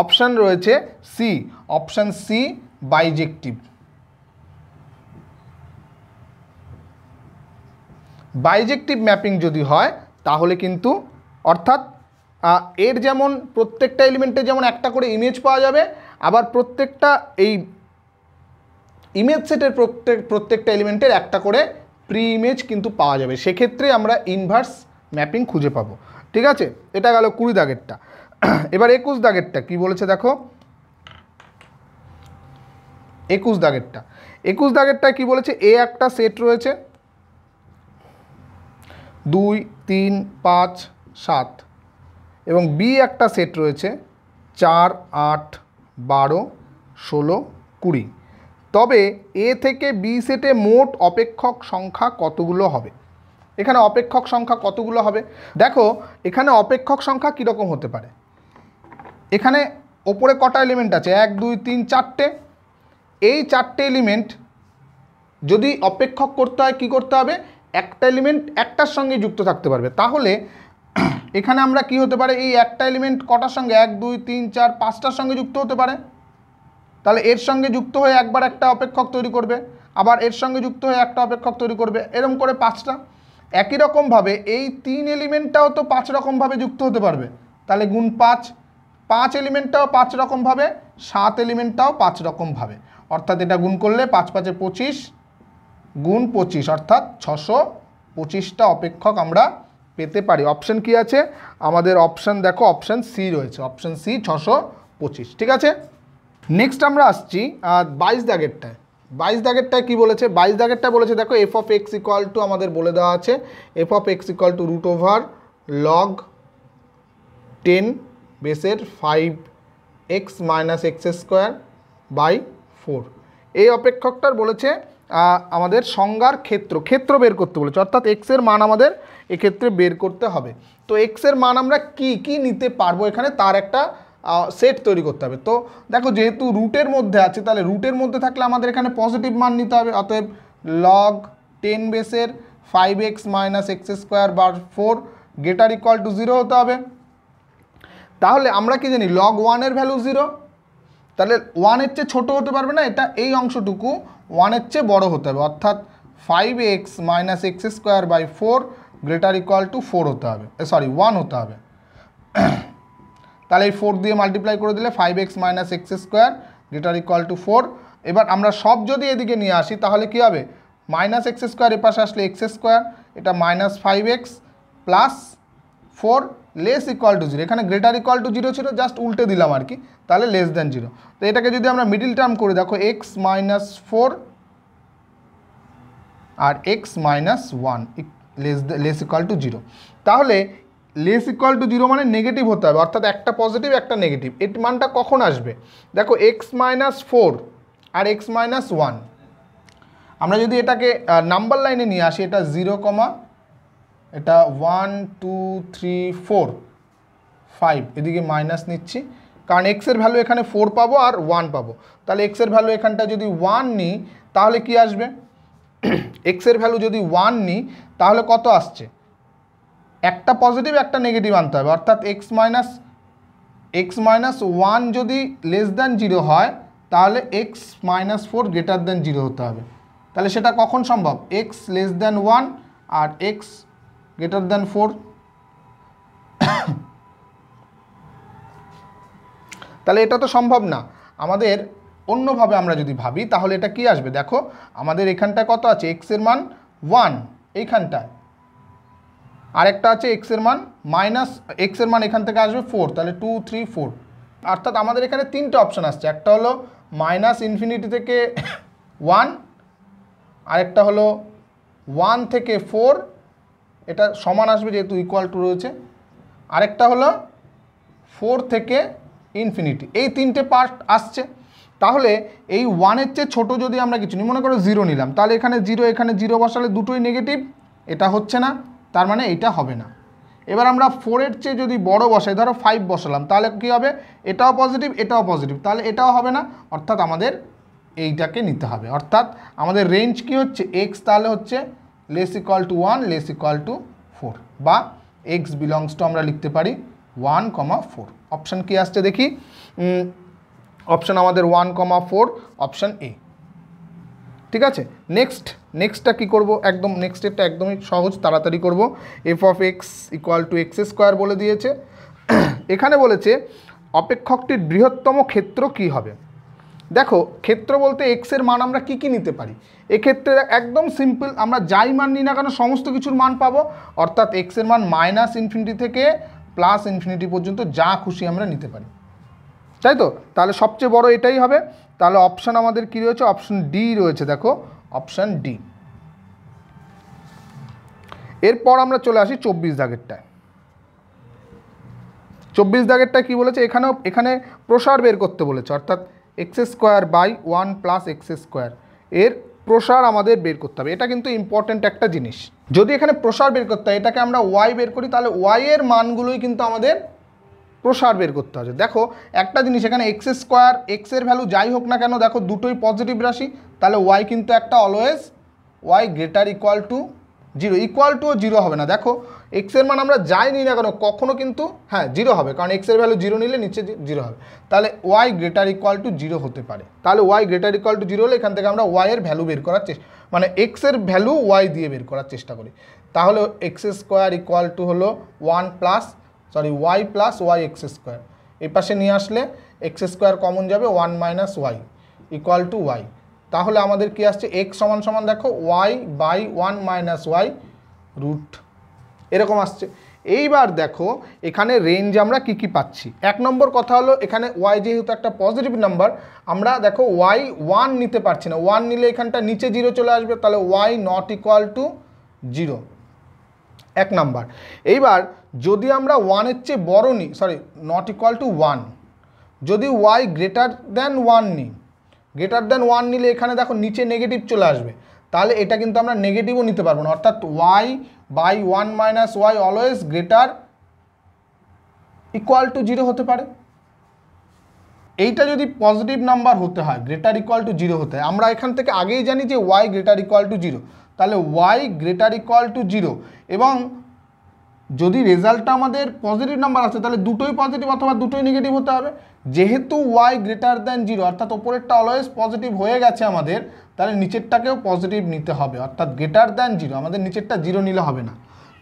অপশান রয়েছে C, option C bijective. Bijective mapping যদি হয় তাহলে কিন্তু, অর্থাৎ এর যেমন প্রত্যেকটা এলিমেন্টে যেমন একটা করে ইমেজ পাওয়া যাবে, আবার প্রত্যেকটা এই ইমেজ সেটের প্রত্যেকটা এলিমেন্টের একটা করে প্রি ইমেজ কিন্তু পাওয়া যাবে, সেক্ষেত্রে আমরা ইনভার্স ম্যাপিং খুঁজে পাবো। ঠিক আছে, এটা গেল 20 দাগেরটা। এবার 21 দাগেরটা কি বলেছে দেখো, 21 দাগেরটা, 21 দাগেরটা কি বলেছে, এ একটা সেট রয়েছে 2, 3, 5, 7, এবং বি একটা সেট রয়েছে 4, 8, 12, 16, 20। তবে এ থেকে বি সেটে মোট অপেক্ষক সংখ্যা কতগুলো হবে। এখানে অপেক্ষক সংখ্যা কতগুলো হবে দেখো, এখানে অপেক্ষক সংখ্যা কীরকম হতে পারে। এখানে ওপরে কটা এলিমেন্ট আছে, 1 2 3 4টে। এই 4টে এলিমেন্ট যদি অপেক্ষক করতে হয় কী করতে হবে, একটা এলিমেন্ট একটার সঙ্গে যুক্ত থাকতে পারবে। তাহলে এখানে আমরা কি হতে পারে, এই একটা এলিমেন্ট কটার সঙ্গে, 1 2 3 4 5টার সঙ্গে যুক্ত হতে পারে। তাহলে এর সঙ্গে যুক্ত হয়ে একবার একটা অপেক্ষক তৈরি করবে, আবার এর সঙ্গে যুক্ত হয়ে একটা অপেক্ষক তৈরি করবে, এরকম করে 5টা। একই রকমভাবে এই 3 এলিমেন্টটাও তো 5 রকমভাবে যুক্ত হতে পারবে। তাহলে গুণ 5, 5 এলিমেন্টটাও 5 রকমভাবে, 7 এলিমেন্টটাও 5 রকমভাবে। অর্থাৎ এটা গুণ করলে 5 5 25 গুণ 25 অর্থাৎ 625টা অপেক্ষক আমরা পেতে পারি। অপশন কি আছে আমাদের, অপশন দেখো অপশন সি রয়েছে, অপশন সি 625। ঠিক আছে, নেক্সট আমরা আসছি 22 দাগেরটায়। 22 দাগেরটায় কী বলেছে, 22 দাগেরটা বলেছে দেখো F of X equal to আমাদের বলে দেওয়া আছে F of X equal to root over log 10 বেসের 5x minus X square by 4। এই অপেক্ষকটার বলেছে আমাদের সংজ্ঞার ক্ষেত্র বের করতে বলেছে, অর্থাৎ এক্সের মান আমাদের এক্ষেত্রে বের করতে হবে। তো এক্সের মান আমরা কি নিতে পারবো এখানে তার একটা সেট তৈরি করতে হবে। তো দেখো যেহেতু রুটের মধ্যে আছে, তাহলে রুটের মধ্যে থাকলে আমাদের এখানে পজিটিভ মান নিতে হবে। অতএব লগ 10 বেসের 5x minus X square bar 4 greater equal to 0 হতে হবে। তাহলে আমরা কি জানি লগ 1-এর ভ্যালু 0, তাহলে 1-এর চেয়ে ছোটো হতে পারবে না, এটা এই অংশটুকু 1-এর চেয়ে বড় হতে হবে। অর্থাৎ 5x minus X square by 4 greater equal to 4 হতে হবে, 1 হতে হবে। তাহলে এই 4 দিয়ে মাল্টিপ্লাই করে দিলে 5x minus X square greater equal to 4। এবার আমরা সব যদি এদিকে নিয়ে আসি তাহলে কী হবে, মাইনাস এক্স স্কোয়ার এ পাশে আসলে এক্স স্কোয়ার, এটা minus 5x plus 4 less equal to 0। এখানে গ্রেটার ইকুয়াল টু 0 ছিল, জাস্ট উল্টে দিলাম আর কি, তাহলে লেস দ্যান 0। তো এটাকে যদি আমরা মিডিল টার্ম করে দেখো x মাইনাস 4 আর x minus 1 less equal to 0। তাহলে লেস ইকুয়াল টু 0 মানে নেগেটিভ হতে হবে, অর্থাৎ একটা পজিটিভ একটা নেগেটিভ। এর মানটা কখন আসবে দেখো, x মাইনাস 4 আর x মাইনাস 1। আমরা যদি এটাকে নাম্বার লাইনে নিয়ে আসি, এটা 0, এটা 1 2 3 4 5, এদিকে মাইনাস নিচ্ছি কারণ এক্সের ভ্যালু এখানে 4 পাবো আর 1 পাবো। তাহলে এক্সের ভ্যালু এখানটা যদি 1 নিই তাহলে কি আসবে, এক্সের ভ্যালু যদি 1 নিই তাহলে কত আসছে, একটা পজিটিভ একটা নেগেটিভ আনতে হবে। অর্থাৎ x মাইনাস 1 যদি লেস দ্যান 0 হয় তাহলে x মাইনাস 4 গ্রেটার দ্যান 0 হতে হবে। তাহলে সেটা কখন সম্ভব, x লেস দ্যান 1 আর x গ্রেটার দ্যান 4। তাহলে এটা তো সম্ভব না। আমাদের অন্যভাবে আমরা যদি ভাবি তাহলে এটা কি আসবে দেখো, আমাদের এখানটায় কত আছে, x এর মান 1 এইখানটায়, আরেকটা আছে x এর মান মাইনাস, x এর মান এখান থেকে আসবে 4, তাহলে 2 3 4। অর্থাৎ আমাদের এখানে তিনটে অপশান আসছে, একটা হলো মাইনাস ইনফিনিটি থেকে 1, আরেকটা হলো 1 থেকে 4, এটা সমান আসবে যেহেতু ইকুয়াল টু রয়েছে, আরেকটা হলো 4 থেকে ইনফিনিটি। এই তিনটে পার্ট আসছে। তাহলে এই 1-এর চেয়ে ছোটো যদি আমরা কিছু নিই, মনে করো 0 নিলাম, তাহলে এখানে 0 এখানে 0 বসালে দুটোই নেগেটিভ, এটা হচ্ছে না, তার মানে এইটা হবে না। এবার আমরা 4-এর চেয়ে যদি বড় বসাই, ধরো 5 বসালাম, তাহলে কী হবে, এটাও পজিটিভ এটাও পজিটিভ, তাহলে এটাও হবে না। অর্থাৎ আমাদের এইটাকে নিতে হবে। অর্থাৎ আমাদের রেঞ্জ কি হচ্ছে, x তাহলে হচ্ছে less equal to 1 less equal to 4, বা x বিলংস টু আমরা লিখতে পারি 1, 4। অপশান কি আসছে দেখি, অপশান আমাদের 1, 4, অপশান এ। ঠিক আছে, নেক্সটটা কী করবো, একদম নেক্সটেরটা একদমই সহজ, তাড়াতাড়ি করব। F of X equal to x square বলে দিয়েছে। এখানে বলেছে অপেক্ষকটির বৃহত্তম ক্ষেত্র কি হবে। দেখো ক্ষেত্র বলতে এক্সের মান আমরা কি নিতে পারি, এক্ষেত্রে একদম সিম্পল, আমরা যাই মান নিই না কেন সমস্ত কিছুর মান পাবো। অর্থাৎ এক্সের মান মাইনাস ইনফিনিটি থেকে প্লাস ইনফিনিটি পর্যন্ত যা খুশি আমরা নিতে পারি, তাই তো। তাহলে সবচেয়ে বড় এটাই হবে। তাহলে অপশান আমাদের কী রয়েছে, অপশান ডি রয়েছে, দেখো অপশান ডি। এরপর আমরা চলে আসি 24 দাগেরটায়। 24 দাগেরটা কী বলেছে, এখানে প্রসার বের করতে বলেছে। অর্থাৎ X square by 1 plus X square এর প্রসার আমাদের বের করতে হবে। এটা কিন্তু ইম্পর্ট্যান্ট একটা জিনিস। যদি এখানে প্রসার বের করতে হয়, এটাকে আমরা ওয়াই বের করি, তাহলে ওয়াই এর মানগুলোই কিন্তু আমাদের প্রসার বের করতে হবে। দেখো একটা জিনিস, এখানে এক্স স্কোয়ার এক্সের ভ্যালু যাই হোক না কেন, দেখো দুটোই পজিটিভ রাশি, তাহলে ওয়াই কিন্তু একটা always Y greater equal to zero. Equal টুও জিরো হবে না, দেখো এক্সের মান আমরা যাই নিই না কেন কখনও কিন্তু হ্যাঁ জিরো হবে, কারণ এক্সের ভ্যালু জিরো নিলে নিচে জিরো হবে। তাহলে Y greater equal to zero হতে পারে। তাহলে Y greater equal to zero হলে এখান থেকে আমরা ওয়াই এর ভ্যালু বের করার চেষ্টা, মানে এক্সের ভ্যালু ওয়াই দিয়ে বের করার চেষ্টা করি। তাহলে এক্স স্কোয়ার ইকুয়াল টু হলো Y plus Y X square. এই পাশে নিয়ে আসলে এক্স স্কোয়ার কমন যাবে, 1 minus Y equal to Y. তাহলে আমাদের কি আসছে, এক্স সমান সমান দেখো Y by 1 minus Y root, এরকম আসছে। এইবার দেখো এখানে রেঞ্জ আমরা কি কি পাচ্ছি। এক নম্বর কথা হলো, এখানে ওয়াই যেহেতু একটা পজিটিভ নাম্বার, আমরা দেখো ওয়াই 1 নিতে পারছি না, 1 নিলে এখানটা নিচে জিরো চলে আসবে, তাহলে Y not equal to zero, এক নাম্বার। এইবার যদি আমরা 1-এর চেয়ে বড় নিই, নট ইকুয়াল টু 1, যদি ওয়াই গ্রেটার দ্যান 1 নিই, গ্রেটার দ্যান 1 নিলে এখানে দেখো নিচে নেগেটিভ চলে আসবে, তাহলে এটা কিন্তু আমরা নেগেটিভও নিতে পারবো না, অর্থাৎ Y by 1 minus Y always greater equal to zero হতে পারে। এইটা যদি পজিটিভ নাম্বার হতে হয়, গ্রেটার ইকুয়াল টু জিরো হতে হয়, আমরা এখান থেকে আগেই জানি যে Y greater equal to zero, তাহলে Y greater equal to zero. এবং যদি রেজাল্টটা আমাদের পজিটিভ নাম্বার আছে, তাহলে দুটোই পজিটিভ অথবা দুটোই নেগেটিভ হতে হবে। যেহেতু ওয়াই গ্রেটার দ্যান জিরো, অর্থাৎ ওপরেরটা অলওয়েজ পজিটিভ হয়ে গেছে আমাদের, তাহলে নিচেরটাকেও পজিটিভ নিতে হবে, অর্থাৎ গ্রেটার দ্যান জিরো, আমাদের নিচেরটা জিরো নিলে হবে না।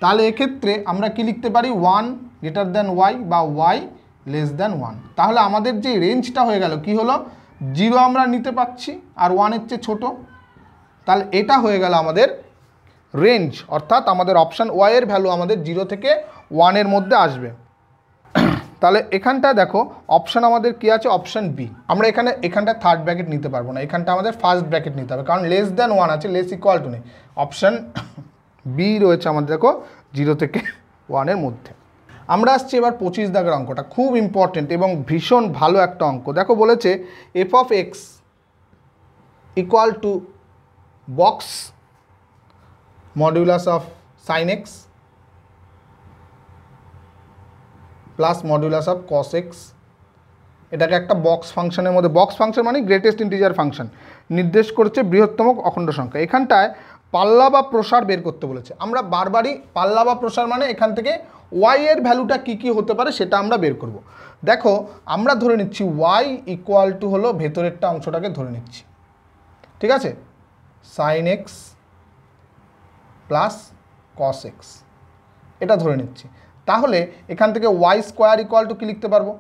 তাহলে এক্ষেত্রে আমরা কি লিখতে পারি, 1 গ্রেটার দ্যান ওয়াই বা ওয়াই লেস দ্যান 1। তাহলে আমাদের যে রেঞ্জটা হয়ে গেল কি হলো, জিরো আমরা নিতে পারছি আর 1-এর চেয়ে ছোটো, তাহলে এটা হয়ে গেল আমাদের রেঞ্জ, অর্থাৎ আমাদের অপশান ওয়াই এর ভ্যালু আমাদের 0 থেকে 1-এর মধ্যে আসবে। তাহলে এখানটা দেখো অপশান আমাদের কি আছে, অপশান বি। আমরা এখানটা থার্ড ব্র্যাকেট নিতে পারবো না, এখানটা আমাদের ফার্স্ট ব্র্যাকেট নিতে হবে, কারণ লেস দ্যান 1 আছে, লেস ইকুয়াল টু নেই। অপশান বি রয়েছে আমাদের দেখো 0 থেকে 1-এর মধ্যে। আমরা আসছি এবার 25 দাগের অঙ্কটা, খুব ইম্পর্টেন্ট এবং ভীষণ ভালো একটা অঙ্ক। দেখো বলেছে F of X equal to box modulus of sign X plus modulus of cos x. এটাকে একটা বক্স ফাংশনের মধ্যে, বক্স ফাংশন মানে গ্রেটেস্ট ইন্টিজার ফাংশন, নির্দেশ করছে বৃহত্তম অখণ্ড সংখ্যা। এখানটায় পাল্লা বা প্রসার বের করতে বলেছে। আমরা বারবারই পাল্লা বা প্রসার মানে এখান থেকে ওয়াই এর ভ্যালুটা কী কী হতে পারে সেটা আমরা বের করব। দেখো আমরা ধরে নিচ্ছি ওয়াই ইকুয়াল টু হলো ভেতরেরটা অংশটাকে ধরে নিচ্ছি, ঠিক আছে, sine X plus cos X, এটা ধরে নিচ্ছি। তাহলে এখান থেকে ওয়াই স্কোয়ার ইকুয়াল টু কী লিখতে পারবো,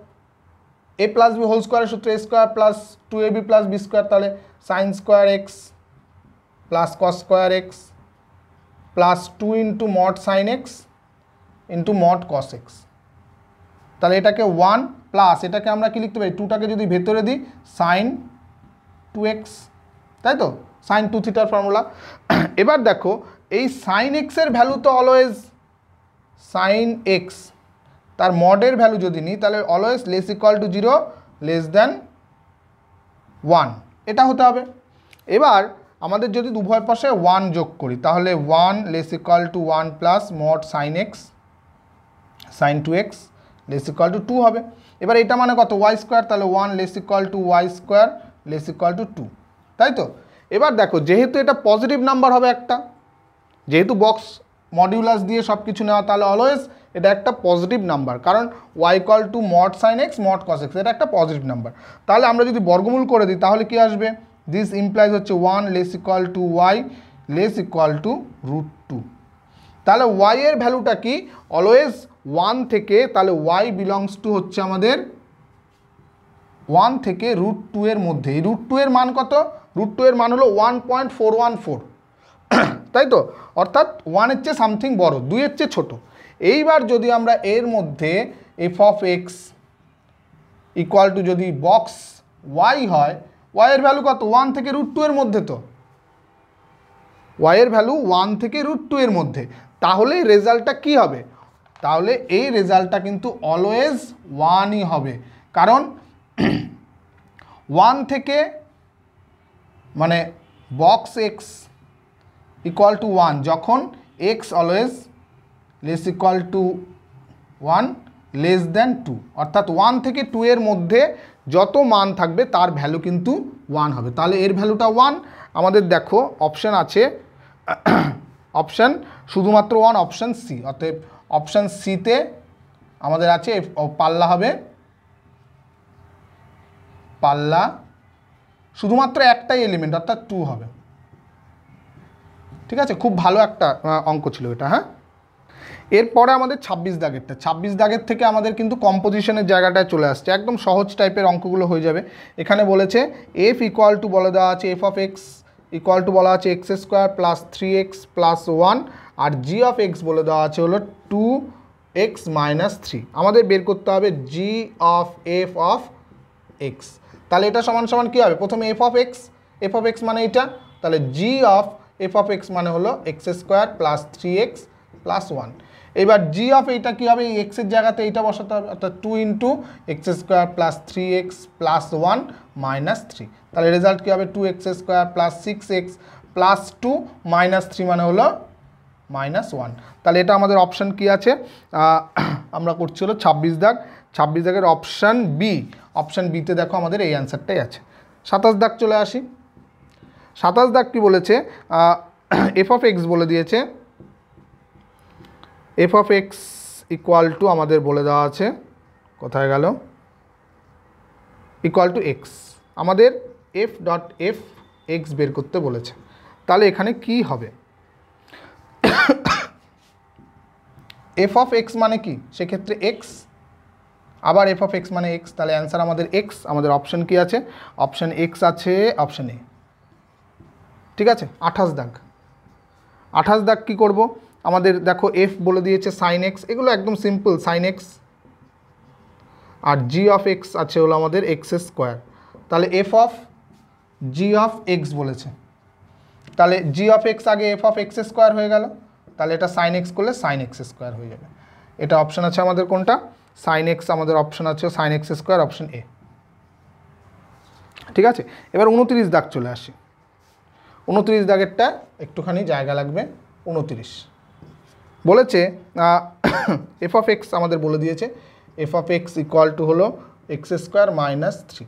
এ প্লাস বি হোল স্কোয়ারের সূত্র a square plus 2ab plus b square, তাহলে sine square X plus cos square X plus 2 into mod sine X into mod cos X. তাহলে এটাকে 1 plus এটাকে আমরা কি লিখতে পারি, 2টাকে যদি ভেতরে দিই সাইন 2x, তাই তো, সাইন 2 থিটার ফর্মুলা। এবার দেখো এই সাইন এক্সের ভ্যালু তো অলওয়েজ সাইন এক্স, তার মডের ভ্যালু যদি নিই তাহলে always less equal to 0 less than 1, এটা হতে হবে। এবার আমাদের যদি উভয় পাশে 1 যোগ করি তাহলে 1 less equal to 1 plus mod sine X sine 2x less equal to 2 হবে। এবার এটা মানে কত, ওয়াই স্কোয়ার, তাহলে 1 less equal to Y square less equal to 2, তাই তো। এবার দেখো যেহেতু এটা পজিটিভ নাম্বার হবে একটা, যেহেতু বক্স মডিউলাস দিয়ে সব কিছু নেওয়া, তাহলে অলওয়েজ এটা একটা পজিটিভ নাম্বার, কারণ Y equal to mod sine X mod cos X, এটা একটা পজিটিভ নাম্বার। তাহলে আমরা যদি বর্গমূল করে দিই তাহলে কি আসবে, দিস ইমপ্লাইজ হচ্ছে 1 less equal to Y less equal to √2। তাহলে ওয়াই এর ভ্যালুটা কি, অলওয়েজ 1 থেকে, তাহলে ওয়াই বিলংস টু হচ্ছে আমাদের 1 থেকে √2 এর মধ্যে। এই √2 এর মান কত, √2 এর মান হলো 1.414, তাই তো, অর্থাৎ 1-এর চেয়ে সামথিং বড়, 2-এর চেয়ে ছোট। এইবার যদি আমরা এর মধ্যে F of X equal to যদি বক্স ওয়াই হয়, ওয়াই এর ভ্যালু কত, 1 থেকে √2 এর মধ্যে, তো ওয়াই এর ভ্যালু 1 থেকে √2 এর মধ্যে, তাহলে রেজাল্টটা কি হবে, তাহলে এই রেজাল্টটা কিন্তু অলওয়েজ 1ই হবে, কারণ 1 থেকে মানে বক্স এক্স ইকুয়াল টু 1 যখন x always less equal to 1 less than 2, অর্থাৎ 1 থেকে 2 এর মধ্যে যত মান থাকবে তার ভ্যালু কিন্তু 1 হবে। তাহলে এর ভ্যালুটা 1। আমাদের দেখো অপশান আছে, অপশান শুধুমাত্র 1, অপশান সি। অতএব অপশান সিতে আমাদের আছে পাল্লা হবে, পাল্লা শুধুমাত্র একটাই এলিমেন্ট অর্থাৎ 2 হবে। ঠিক আছে, খুব ভালো একটা অঙ্ক ছিল এটা। হ্যাঁ, এরপরে আমাদের 26 দাগেরটা, 26 দাগের থেকে আমাদের কিন্তু কম্পোজিশনের জায়গাটায় চলে আসছে, একদম সহজ টাইপের অঙ্কগুলো হয়ে যাবে। এখানে বলেছে এফ ইকুয়াল টু বলে দেওয়া আছে F of X equal to বলা আছে X square plus 3x plus 1, আর জি অফ এক্স বলে দেওয়া আছে হলো 2x মাইনাস 3। আমাদের বের করতে হবে G of F of x. তাহলে এটা সমান সমান কী হবে, প্রথমে এফ অফ এক্স মানে এটা, তাহলে G of F of X মানে হলো X square plus 3x plus 1। এবার জি অফ এইটা কী হবে, এই এক্সের জায়গাতে এইটা বসাতে হবে, অর্থাৎ 2 into x square plus 3x plus 1 minus 3। তাহলে রেজাল্ট কী হবে, 2x square plus 6x plus 2 minus 3 মানে হলো মাইনাস 1। তাহলে এটা আমাদের অপশান কী আছে, আমরা করছি হলো 26 দাগ। 26 দাগের অপশান বি। অপশান বিতে দেখো আমাদের এই অ্যান্সারটাই আছে। 27 দাগ চলে আসি। 27 দাগ কী বলেছে, এফ অফ এক্স বলে দিয়েছে F of X equal to আমাদের বলে দেওয়া আছে, কোথায় গেল, ইকুয়াল টু এক্স। আমাদের এফ ডট এফ এক্স বের করতে বলেছে। তাহলে এখানে কি হবে, এফ অফ এক্স মানে কি, সেক্ষেত্রে এক্স, আবার এফ অফ এক্স মানে এক্স, তাহলে অ্যান্সার আমাদের এক্স। আমাদের অপশান কি আছে, অপশান এক্স আছে, অপশান এ। ঠিক আছে, 28 দাগ। 28 দাগ কী করবো, আমাদের দেখো এফ বলে দিয়েছে সাইন এক্স, এগুলো একদম সিম্পল, সাইন এক্স, আর জি অফ এক্স আছে হলো আমাদের এক্স স্কোয়ার। তাহলে F of G of X বলেছে, তাহলে জি অফ এক্স আগে এফ অফ এক্স স্কোয়ার হয়ে গেল, তাহলে এটা সাইন এক্স করলে সাইন এক্স স্কোয়ার হয়ে যাবে। এটা অপশান আছে আমাদের কোনটা, সাইন এক্স, আমাদের অপশান আছে sine X square, option A. ঠিক আছে, এবার 29 দাগ চলে আসি। 29 দাগেরটা একটুখানি জায়গা লাগবে। 29 বলেছে এফ অফ এক্স আমাদের বলে দিয়েছে F of X equal to হলো এক্স স্কোয়ার মাইনাস 3।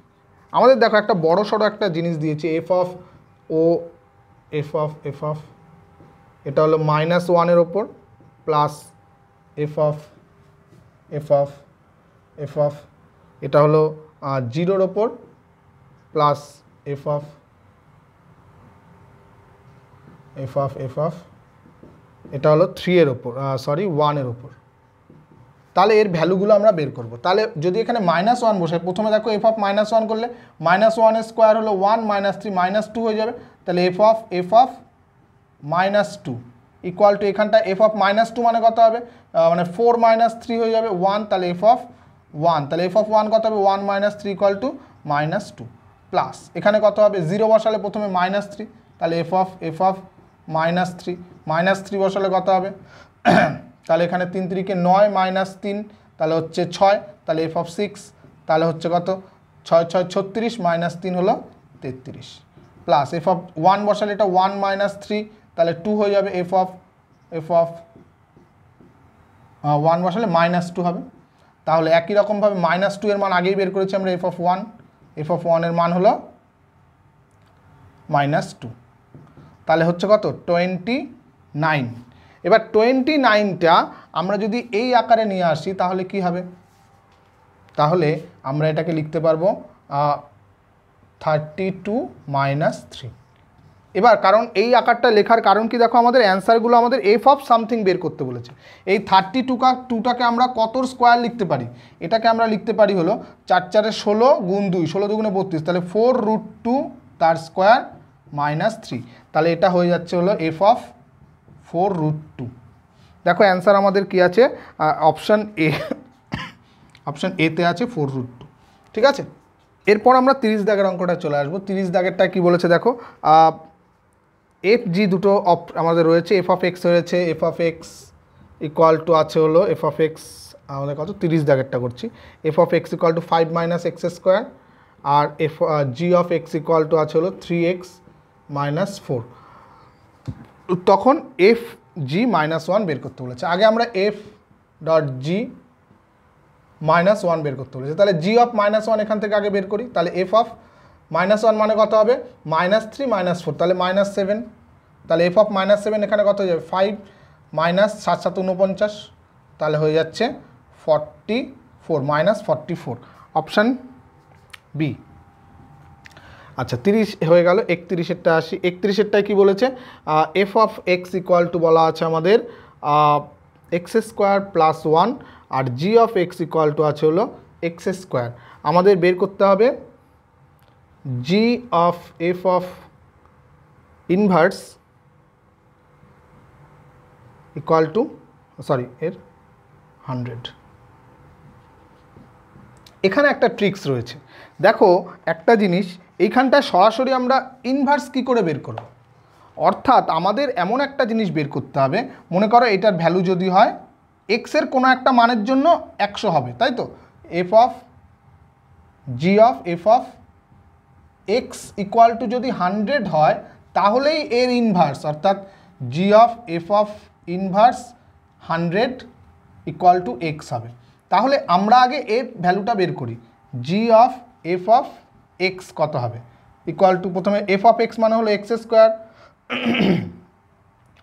আমাদের দেখো একটা বড় সড়ো একটা জিনিস দিয়েছে, এফ অফ ও এফ অফ এটা হলো -1-এর ওপর প্লাস এফ অফ এটা হলো 0-র ওপর প্লাস এফ অফ এটা হলো 3-এর ওপর, 1-এর ওপর। তাহলে এর ভ্যালুগুলো আমরা বের করব। তাহলে যদি এখানে -1 বসাই, প্রথমে দেখো এফ অফ -1 করলে -1-এর স্কোয়ার হলো 1 -3 -2 হয়ে যাবে, তাহলে এফ অফ -2 ইকুয়াল টু এখানটা এফ অফ -2 মানে কত হবে, মানে 4 - 3 হয়ে যাবে 1, তাহলে এফ অফ 1, তাহলে এফ অফ 1 কত হবে, 1 - 3 ইকুয়াল টু -2 প্লাস এখানে কত হবে, 0 বসালে প্রথমে -3, তাহলে এফ অফ -3 বসালে কত হবে, তাহলে এখানে 3 × 3 = 9 - 3 তাহলে হচ্ছে 6, তাহলে এফ অফ 6 তাহলে হচ্ছে কত, 6 × 6 = 36 -3 হলো 33 প্লাস এফ অফ 1 বসালে এটা 1 - 3 তাহলে 2 হয়ে যাবে, এফ অফ 1 বসালে -2 হবে। তাহলে একই রকমভাবে -2 এর মান আগেই বের করেছি আমরা, এফ অফ 1 এর মান হলো -2, তাহলে হচ্ছে কত 29। এবার 29টা আমরা যদি এই আকারে নিয়ে আসি তাহলে কি হবে, তাহলে আমরা এটাকে লিখতে পারবো 32 - 3। এবার কারণ এই আকারটা লেখার কারণ কি, দেখো আমাদের অ্যান্সারগুলো আমাদের এফ অফ সামথিং বের করতে বলেছে। এই 32টাকে আমরা কতর স্কোয়ার লিখতে পারি, এটাকে আমরা লিখতে পারি হলো 4 × 4 = 16 × 2 16 × 2 = 32, তাহলে 4√2 তার স্কোয়ার -3, তাহলে এটা হয়ে যাচ্ছে হলো এফ অফ 4√2। দেখো অ্যান্সার আমাদের কি আছে, অপশান এ, অপশান এতে আছে 4√2। ঠিক আছে, এরপর আমরা 30 দাগের অঙ্কটা চলে আসবো। 30 দাগেরটা কি বলেছে দেখো, এফ জি দুটো আমাদের রয়েছে, এফ অফ এক্স রয়েছে, F of X equal to আছে হলো এফ অফ এক্স আমাদের কত 30 দাগেরটা করছি, F of X equal to 5 - x² আর G of X equal to আছে হলো 3x মাইনাস 4। তখন এফ জি মাইনাস 1 বের করতে বলেছে। আগে আমরা এফ ডট জি মাইনাস 1 বের করতে বলেছে, তাহলে জি অফ মাইনাস 1 এখান থেকে আগে বের করি। তাহলে এফ অফ মাইনাস 1 মানে কত হবে, -3 - 4, তাহলে -7। তাহলে এফ অফ -7 এখানে কত হয়ে যাবে, 5 মাইনাস 7 7 49, তাহলে হয়ে যাচ্ছে 44 -44, অপশান বি। আচ্ছা 30 হয়ে গেল। 31এরটা আসি। 31এরটায় কী বলেছে, F of X equal to বলা আছে আমাদের x² + 1 আর G of X equal to আছে হলো x²। আমাদের বের করতে হবে G of F of inverse equal to এর 100। এখানে একটা ট্রিক্স রয়েছে, দেখো একটা জিনিস, এইখানটায় সরাসরি আমরা ইনভার্স কী করে বের করব, অর্থাৎ আমাদের এমন একটা জিনিস বের করতে হবে, মনে করো এটার ভ্যালু যদি হয় এক্সের কোনো একটা মানের জন্য 100 হবে, তাই তো, F of G of F of X equal to যদি 100 হয় তাহলেই এর ইনভার্স, অর্থাৎ G of F of inverse 100 equal to X হবে। তাহলে আমরা আগে এর ভ্যালুটা বের করি, G of F of X কত হবে, ইকুয়াল টু প্রথমে এফ অফ এক্স মানে হলো x²,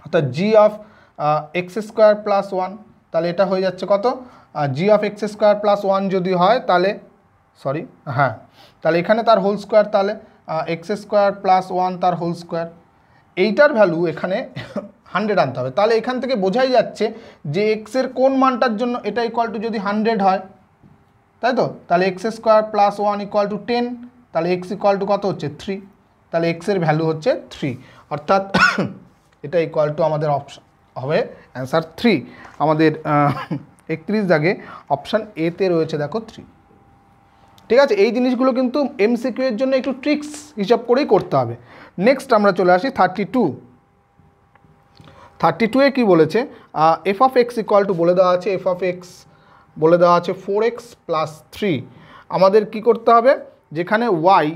অর্থাৎ জি অফ x² + 1, তাহলে এটা হয়ে যাচ্ছে কত, জি অফ x² + 1 যদি হয় তাহলে তাহলে এখানে তার হোল স্কোয়ার, তাহলে x² + 1 তার হোল স্কোয়ার, এইটার ভ্যালু এখানে 100 আনতে হবে। তাহলে এখান থেকে বোঝাই যাচ্ছে যে এক্সের কোন মানটার জন্য এটা ইকুয়াল টু যদি 100 হয়, তাই তো, তাহলে x² + 1 ইকুয়াল টু 10, তাহলে x ইকুয়াল টু কত হচ্ছে 3, তাহলে এক্সের ভ্যালু হচ্ছে 3, অর্থাৎ এটা ইকুয়াল টু আমাদের অপশন হবে অ্যান্সার 3। আমাদের 31 দাগে অপশান এতে রয়েছে দেখো 3। ঠিক আছে, এই জিনিসগুলো কিন্তু এমসিকিউ এর জন্য একটু ট্রিক্স হিসাব করেই করতে হবে। নেক্সট আমরা চলে আসি 32-এ কী বলেছে, F of X equal two বলে দেওয়া আছে, এফ অফ এক্স বলে দেওয়া আছে 4x + 3। আমাদের কি করতে হবে, যেখানে ওয়াই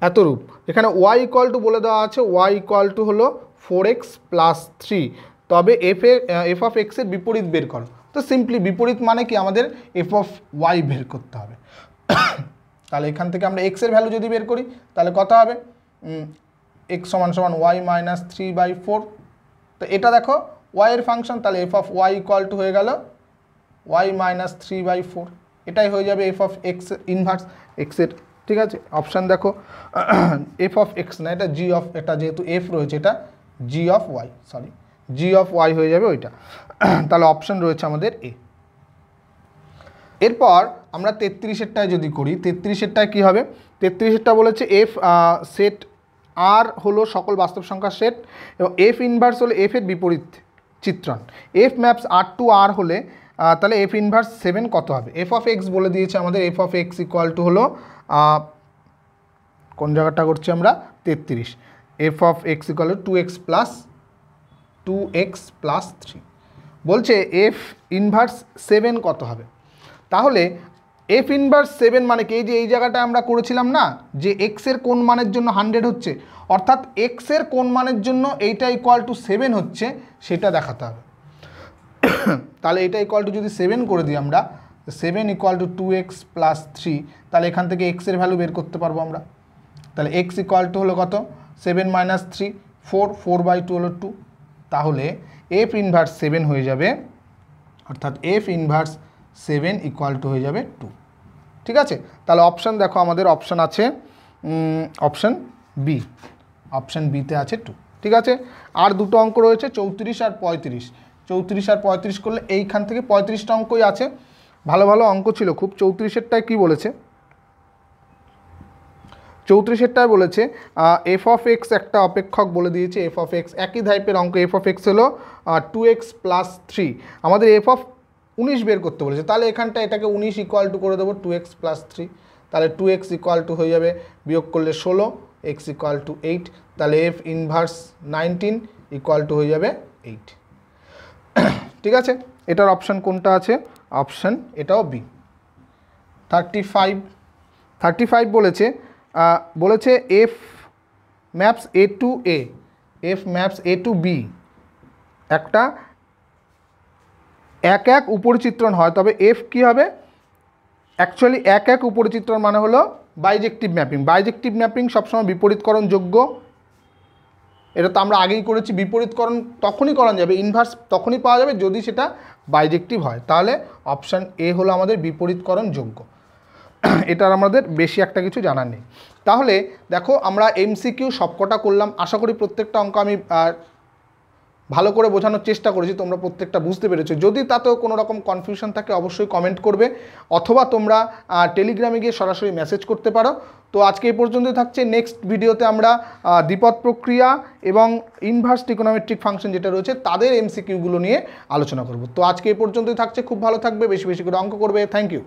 এতরূপ, এখানে ওয়াই ইকুয়াল টু বলে দেওয়া আছে, ওয়াই ইকুয়াল টু হলো 4x + 3, তবে এফ অফ এক্সের বিপরীত বের করো। তো সিম্পলি বিপরীত মানে কি, আমাদের এফ অফ ওয়াই বের করতে হবে। তাহলে এখান থেকে আমরা এক্সের ভ্যালু যদি বের করি তাহলে কত হবে, x = y - 3/4। তো এটা দেখো y এর ফাংশন, তাহলে F of Y equal to হয়ে গেল y - 3/4, এটাই হয়ে যাবে এফ অফ এক্স ইনভার্স এক্সের। ঠিক আছে, অপশান দেখো, এফ অফ এক্স না, এটা জি অফ, এটা যেহেতু এফ রয়েছে এটা G of Y, G of Y হয়ে যাবে ওইটা। তাহলে অপশান রয়েছে আমাদের এ। এরপর আমরা 33-এরটায় যদি করি, 33-এরটায় কী হবে, 33-এরটা বলেছে এফ সেট আর হলো সকল বাস্তব সংখ্যার সেট এবং এফ ইনভার্স হলো এফ এর বিপরীত চিত্রণ। এফ ম্যাপস R হলে তাহলে এফ ইনভার্স 7 কত হবে। এফ অফ এক্স বলে দিয়েছে আমাদের, F of X equal to হলো কোন জায়গাটা করছি আমরা, 33, F of X equal two 2x + 3, বলছে এফ ইনভার্স 7 কত হবে। তাহলে এফ ইনভার্স 7 মানে কি, এই যে এই জায়গাটা আমরা করেছিলাম না, যে এক্সের কোন মানের জন্য 100 হচ্ছে, অর্থাৎ এক্সের কোন মানের জন্য এইটা ইকুয়াল টু 7 হচ্ছে সেটা দেখাতে হবে। তাহলে এটা ইকুয়াল টু যদি 7 করে দিই আমরা, 7 ইকুয়াল টু 2x + 3, তাহলে এখান থেকে এক্সের ভ্যালু বের করতে পারবো আমরা। তাহলে এক্স ইকুয়াল টু হলো কত, 7 - 3 4, 4/2 হলো 2, তাহলে এফ ইনভার্স 7 হয়ে যাবে, অর্থাৎ এফ ইনভার্স 7 ইকুয়াল টু হয়ে যাবে 2। ঠিক আছে, তাহলে অপশান দেখো আমাদের অপশান আছে অপশান বি, অপশান বিতে আছে 2। ঠিক আছে, আর দুটো অঙ্ক রয়েছে 34 আর 35। 34 আর 35 করলে এইখান থেকে 35টা অঙ্কই আছে, ভালো ভালো অঙ্ক ছিল খুব। 34-এরটায় কী বলেছে, 34-এরটায় বলেছে এফ অফ এক্স একটা অপেক্ষক বলে দিয়েছে, এফ অফ এক্স একই টাইপের অঙ্ক, এফ অফ এক্স হলো 2x + 3, আমাদের এফ অফ 19 বের করতে বলেছে, তাহলে এখানটা এটাকে 19 ইকুয়াল টু করে দেবো 2x + 3, তাহলে 2x ইকুয়াল টু হয়ে যাবে, বিয়োগ করলে 16, x ইকুয়াল টু 8, তাহলে এফ ইনভার্স 19 ইকুয়াল টু হয়ে যাবে 8। ঠিক আছে, এটার অপশান কোনটা আছে, অপশান এটাও বি। 35 বলেছে F maps A two A, F maps A to B একটা এক এক উপরিচিত্রণ হয়, তবে এফ কী হবে, অ্যাকচুয়ালি এক এক উপরিচিত্রণ মানে হলো বাইজেক্টিভ ম্যাপিং। বাইজেক্টিভ ম্যাপিং সবসময় বিপরীতকরণযোগ্য, এটা তো আমরা আগেই করেছি। বিপরীতকরণ তখনই করা যাবে, ইনভার্স তখনই পাওয়া যাবে যদি সেটা বাইজেক্টিভ হয়, তাহলে অপশান এ হলো আমাদের বিপরীতকরণযোগ্য। এটার আমাদের বেশি একটা কিছু জানার নেই। তাহলে দেখো আমরা এমসিকিউ সবকটা করলাম, আশা করি প্রত্যেকটা অঙ্ক আমি ভালো করে বোঝানোর চেষ্টা করেছি, তোমরা প্রত্যেকটা বুঝতে পেরেছো। যদি তাতেও কোনো রকম কনফিউশন থাকে অবশ্যই কমেন্ট করবে, অথবা তোমরা টেলিগ্রামে গিয়ে সরাসরি মেসেজ করতে পারো। তো আজকে এই পর্যন্তই থাকছে। নেক্সট ভিডিওতে আমরা দ্বিপদ প্রক্রিয়া এবং ইনভার্স ট্রিগোনোমেট্রিক ফাংশন যেটা রয়েছে তাদের এমসিকিউগুলো নিয়ে আলোচনা করব। তো আজকে এই পর্যন্তই থাকছে, খুব ভালো থাকবে, বেশি বেশি করে অঙ্ক করবে। Thank you.